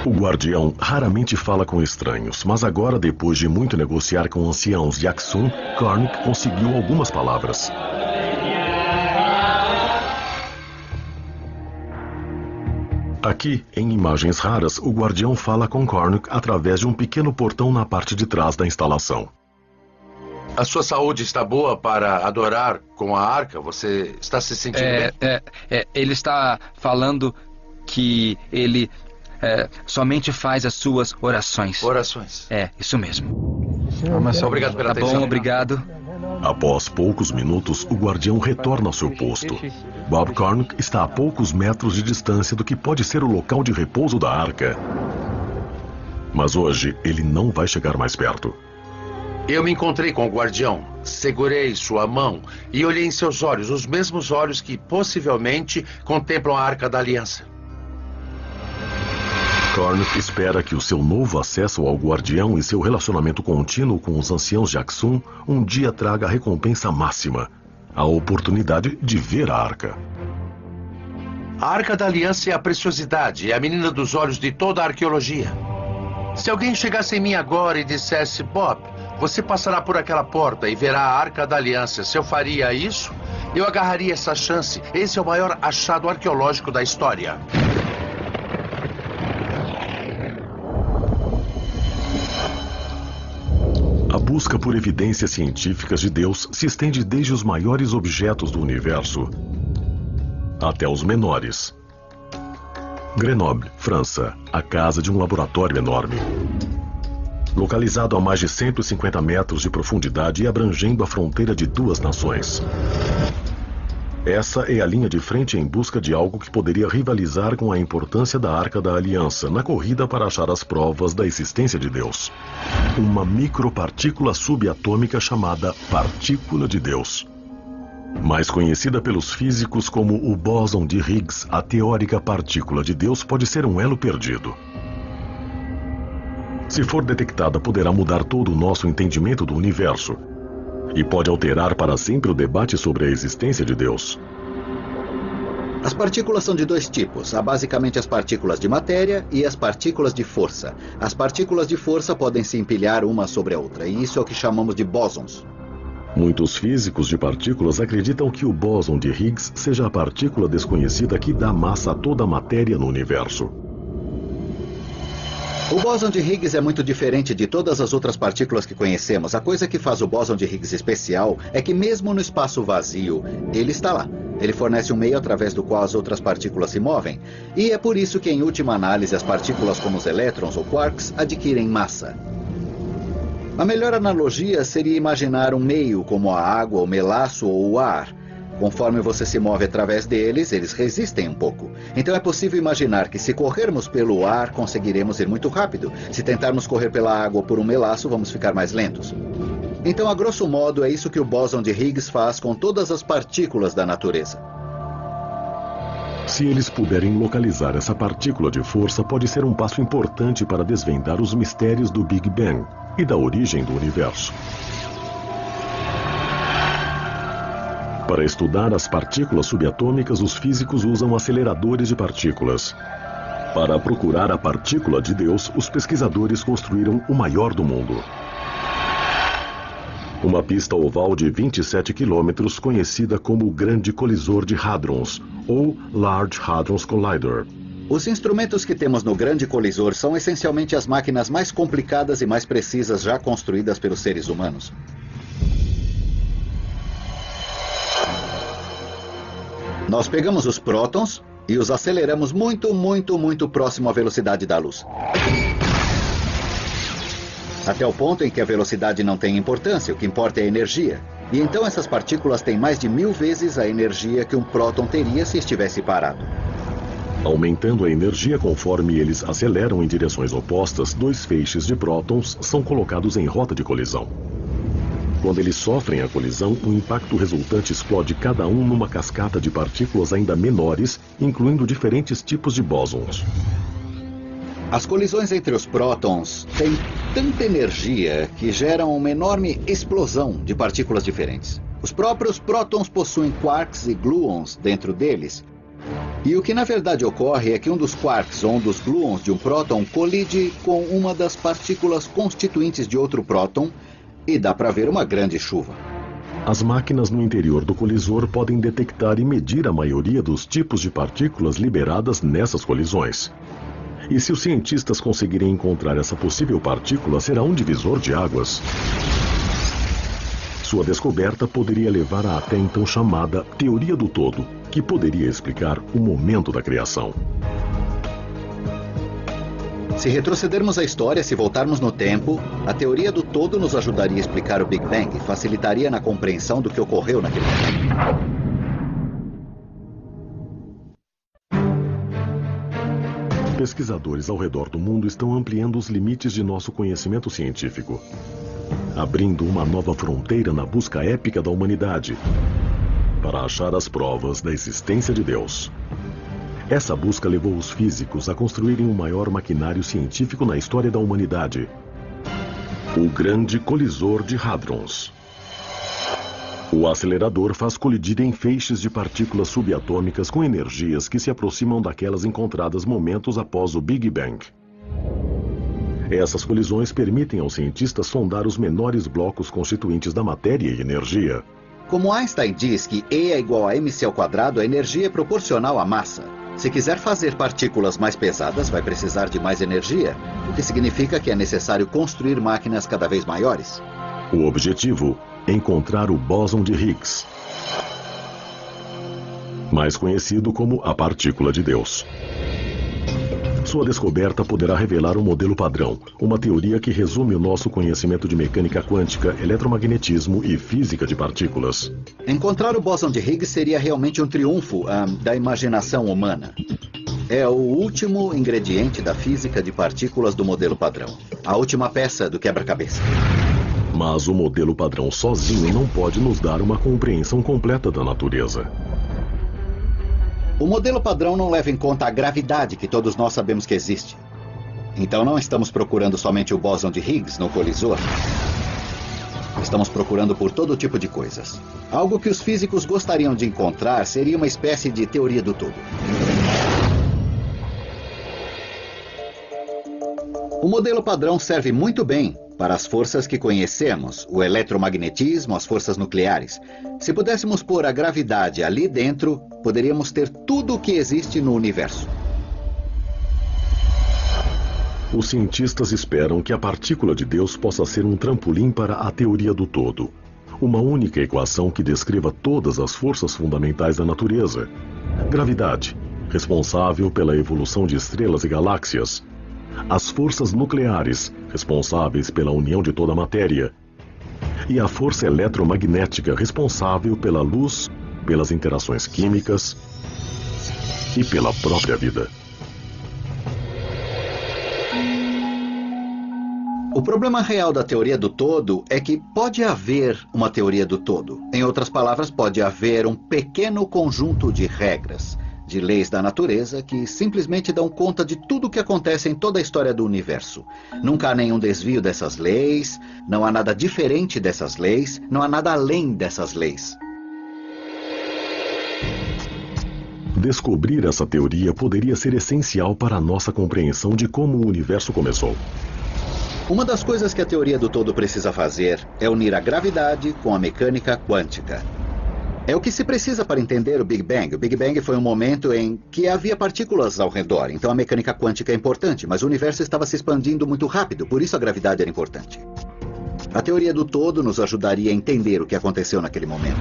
O guardião raramente fala com estranhos, mas agora, depois de muito negociar com anciãos de Axum, Karnak conseguiu algumas palavras. Aqui, em imagens raras, o guardião fala com Karnak através de um pequeno portão na parte de trás da instalação. A sua saúde está boa para adorar com a arca? Você está se sentindo bem? Ele está falando que ele somente faz as suas orações. Orações. Isso mesmo. Obrigado pela atenção. Tá bom, obrigado. Após poucos minutos, o guardião retorna ao seu posto. Bob Karnak está a poucos metros de distância do que pode ser o local de repouso da arca. Mas hoje, ele não vai chegar mais perto. Eu me encontrei com o guardião, segurei sua mão e olhei em seus olhos, os mesmos olhos que possivelmente contemplam a Arca da Aliança. Karnak espera que o seu novo acesso ao guardião e seu relacionamento contínuo com os anciãos de Axum um dia traga a recompensa máxima, a oportunidade de ver a arca. A Arca da Aliança é a preciosidade, é a menina dos olhos de toda a arqueologia. Se alguém chegasse em mim agora e dissesse, Bob, você passará por aquela porta e verá a Arca da Aliança, se eu faria isso, eu agarraria essa chance. Esse é o maior achado arqueológico da história. A busca por evidências científicas de Deus se estende desde os maiores objetos do universo até os menores. Grenoble, França, a casa de um laboratório enorme. Localizado a mais de 150 metros de profundidade e abrangendo a fronteira de duas nações. Essa é a linha de frente em busca de algo que poderia rivalizar com a importância da Arca da Aliança na corrida para achar as provas da existência de Deus. Uma micropartícula subatômica chamada partícula de Deus. Mais conhecida pelos físicos como o bóson de Higgs, a teórica partícula de Deus pode ser um elo perdido. Se for detectada, poderá mudar todo o nosso entendimento do universo. E pode alterar para sempre o debate sobre a existência de Deus. As partículas são de dois tipos. Há basicamente as partículas de matéria e as partículas de força. As partículas de força podem se empilhar uma sobre a outra, e isso é o que chamamos de bósons. Muitos físicos de partículas acreditam que o bóson de Higgs seja a partícula desconhecida que dá massa a toda a matéria no universo. O bóson de Higgs é muito diferente de todas as outras partículas que conhecemos. A coisa que faz o bóson de Higgs especial é que mesmo no espaço vazio, ele está lá. Ele fornece um meio através do qual as outras partículas se movem. E é por isso que, em última análise, as partículas como os elétrons ou quarks adquirem massa. A melhor analogia seria imaginar um meio como a água, o melaço ou o ar. Conforme você se move através deles, eles resistem um pouco. Então é possível imaginar que se corrermos pelo ar, conseguiremos ir muito rápido. Se tentarmos correr pela água ou por um melaço, vamos ficar mais lentos. Então, a grosso modo, é isso que o bóson de Higgs faz com todas as partículas da natureza. Se eles puderem localizar essa partícula de força, pode ser um passo importante para desvendar os mistérios do Big Bang e da origem do universo. Para estudar as partículas subatômicas, os físicos usam aceleradores de partículas. Para procurar a partícula de Deus, os pesquisadores construíram o maior do mundo. Uma pista oval de 27 quilômetros, conhecida como o Grande Colisor de Hadrons, ou Large Hadrons Collider. Os instrumentos que temos no Grande Colisor são essencialmente as máquinas mais complicadas e mais precisas já construídas pelos seres humanos. Nós pegamos os prótons e os aceleramos muito próximo à velocidade da luz. Até o ponto em que a velocidade não tem importância, o que importa é a energia. E então essas partículas têm mais de 1000 vezes a energia que um próton teria se estivesse parado. Aumentando a energia conforme eles aceleram em direções opostas, dois feixes de prótons são colocados em rota de colisão. Quando eles sofrem a colisão, o impacto resultante explode cada um numa cascata de partículas ainda menores, incluindo diferentes tipos de bósons. As colisões entre os prótons têm tanta energia que geram uma enorme explosão de partículas diferentes. Os próprios prótons possuem quarks e gluons dentro deles. E o que na verdade ocorre é que um dos quarks ou um dos gluons de um próton colide com uma das partículas constituintes de outro próton e dá para ver uma grande chuva. As máquinas no interior do colisor podem detectar e medir a maioria dos tipos de partículas liberadas nessas colisões. E se os cientistas conseguirem encontrar essa possível partícula, será um divisor de águas. Sua descoberta poderia levar à até então chamada teoria do todo, que poderia explicar o momento da criação. Se retrocedermos a história, se voltarmos no tempo, a teoria do todo nos ajudaria a explicar o Big Bang e facilitaria na compreensão do que ocorreu naquele momento. Pesquisadores ao redor do mundo estão ampliando os limites de nosso conhecimento científico, abrindo uma nova fronteira na busca épica da humanidade para achar as provas da existência de Deus. Essa busca levou os físicos a construírem o maior maquinário científico na história da humanidade: o Grande Colisor de Hadrons. O acelerador faz colidir em feixes de partículas subatômicas com energias que se aproximam daquelas encontradas momentos após o Big Bang. Essas colisões permitem aos cientistas sondar os menores blocos constituintes da matéria e energia. Como Einstein diz que E é igual a mc², a energia é proporcional à massa. Se quiser fazer partículas mais pesadas, vai precisar de mais energia, o que significa que é necessário construir máquinas cada vez maiores. O objetivo: encontrar o bóson de Higgs, mais conhecido como a partícula de Deus. Sua descoberta poderá revelar um modelo padrão, uma teoria que resume o nosso conhecimento de mecânica quântica, eletromagnetismo e física de partículas. Encontrar o bóson de Higgs seria realmente um triunfo da imaginação humana. É o último ingrediente da física de partículas do modelo padrão, a última peça do quebra-cabeça. Mas o modelo padrão sozinho não pode nos dar uma compreensão completa da natureza. O modelo padrão não leva em conta a gravidade que todos nós sabemos que existe. Então não estamos procurando somente o bóson de Higgs no colisor. Estamos procurando por todo tipo de coisas. Algo que os físicos gostariam de encontrar seria uma espécie de teoria do todo. O modelo padrão serve muito bem para as forças que conhecemos, o eletromagnetismo, as forças nucleares. Se pudéssemos pôr a gravidade ali dentro, poderíamos ter tudo o que existe no universo. Os cientistas esperam que a partícula de Deus possa ser um trampolim para a teoria do todo. Uma única equação que descreva todas as forças fundamentais da natureza. Gravidade, responsável pela evolução de estrelas e galáxias. As forças nucleares, responsáveis pela união de toda a matéria. E a força eletromagnética, responsável pela luz, pelas interações químicas e pela própria vida. O problema real da teoria do todo é que pode haver uma teoria do todo. Em outras palavras, pode haver um pequeno conjunto de regras, de leis da natureza que simplesmente dão conta de tudo o que acontece em toda a história do universo. Nunca há nenhum desvio dessas leis, não há nada diferente dessas leis, não há nada além dessas leis. Descobrir essa teoria poderia ser essencial para a nossa compreensão de como o universo começou. Uma das coisas que a teoria do todo precisa fazer é unir a gravidade com a mecânica quântica. É o que se precisa para entender o Big Bang. O Big Bang foi um momento em que havia partículas ao redor, então a mecânica quântica é importante, mas o universo estava se expandindo muito rápido, por isso a gravidade era importante. A teoria do todo nos ajudaria a entender o que aconteceu naquele momento.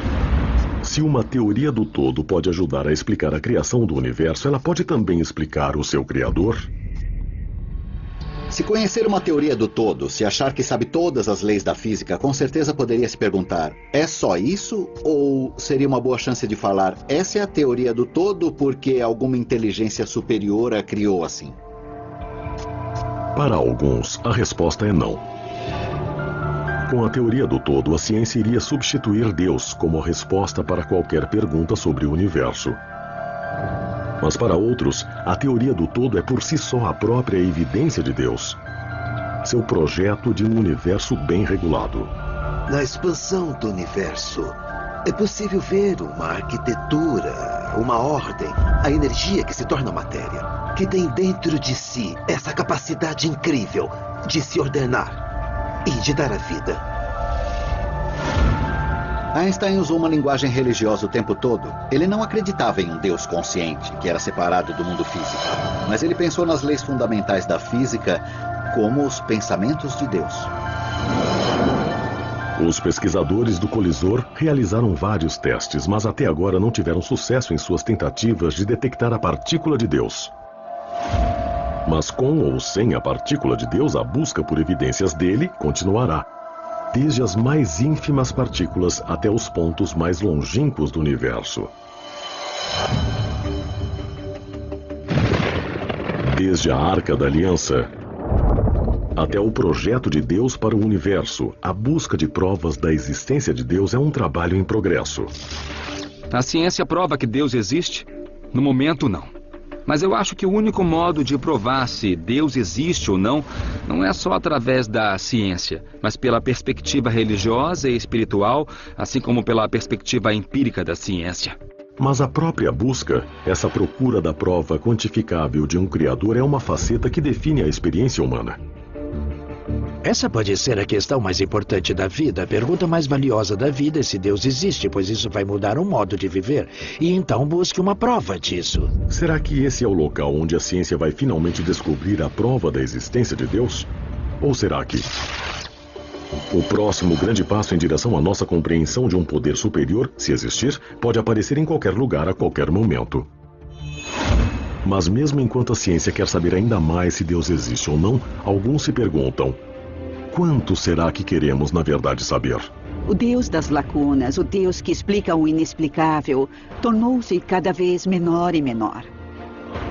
Se uma teoria do todo pode ajudar a explicar a criação do universo, ela pode também explicar o seu criador? Se conhecer uma teoria do todo, se achar que sabe todas as leis da física, com certeza poderia se perguntar: é só isso? Ou seria uma boa chance de falar: essa é a teoria do todo porque alguma inteligência superior a criou assim? Para alguns, a resposta é não. Com a teoria do todo, a ciência iria substituir Deus como resposta para qualquer pergunta sobre o universo. Mas para outros, a teoria do todo é por si só a própria evidência de Deus. Seu projeto de um universo bem regulado. Na expansão do universo, é possível ver uma arquitetura, uma ordem, a energia que se torna matéria, que tem dentro de si essa capacidade incrível de se ordenar e de dar a vida. Einstein usou uma linguagem religiosa o tempo todo. Ele não acreditava em um Deus consciente, que era separado do mundo físico. Mas ele pensou nas leis fundamentais da física como os pensamentos de Deus. Os pesquisadores do colisor realizaram vários testes, mas até agora não tiveram sucesso em suas tentativas de detectar a partícula de Deus. Mas com ou sem a partícula de Deus, a busca por evidências dele continuará. Desde as mais ínfimas partículas até os pontos mais longínquos do universo. Desde a Arca da Aliança até o projeto de Deus para o universo, a busca de provas da existência de Deus é um trabalho em progresso. A ciência prova que Deus existe? No momento, não. Mas eu acho que o único modo de provar se Deus existe ou não, não é só através da ciência, mas pela perspectiva religiosa e espiritual, assim como pela perspectiva empírica da ciência. Mas a própria busca, essa procura da prova quantificável de um Criador, é uma faceta que define a experiência humana. Essa pode ser a questão mais importante da vida. A pergunta mais valiosa da vida é se Deus existe, pois isso vai mudar o modo de viver. E então busque uma prova disso. Será que esse é o local onde a ciência vai finalmente descobrir a prova da existência de Deus? Ou será que o próximo grande passo em direção à nossa compreensão de um poder superior, se existir, pode aparecer em qualquer lugar a qualquer momento? Mas mesmo enquanto a ciência quer saber ainda mais se Deus existe ou não, alguns se perguntam: quanto será que queremos na verdade saber? O Deus das lacunas, o Deus que explica o inexplicável, tornou-se cada vez menor e menor.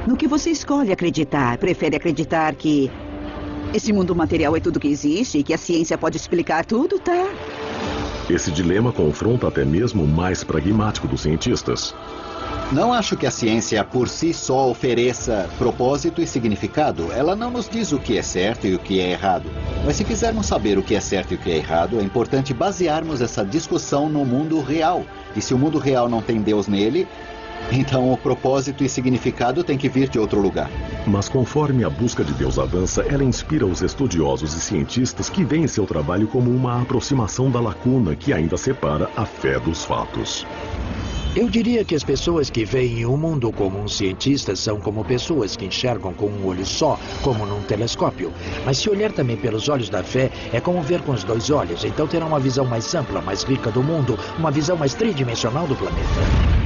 No que você escolhe acreditar? Prefere acreditar que esse mundo material é tudo que existe e que a ciência pode explicar tudo, tá? Esse dilema confronta até mesmo o mais pragmático dos cientistas. Não acho que a ciência por si só ofereça propósito e significado. Ela não nos diz o que é certo e o que é errado. Mas se quisermos saber o que é certo e o que é errado, é importante basearmos essa discussão no mundo real. E se o mundo real não tem Deus nele, então o propósito e significado tem que vir de outro lugar. Mas conforme a busca de Deus avança, ela inspira os estudiosos e cientistas que veem seu trabalho como uma aproximação da lacuna que ainda separa a fé dos fatos. Eu diria que as pessoas que veem o mundo como um cientista são como pessoas que enxergam com um olho só, como num telescópio. Mas se olhar também pelos olhos da fé, é como ver com os dois olhos. Então terá uma visão mais ampla, mais rica do mundo, uma visão mais tridimensional do planeta.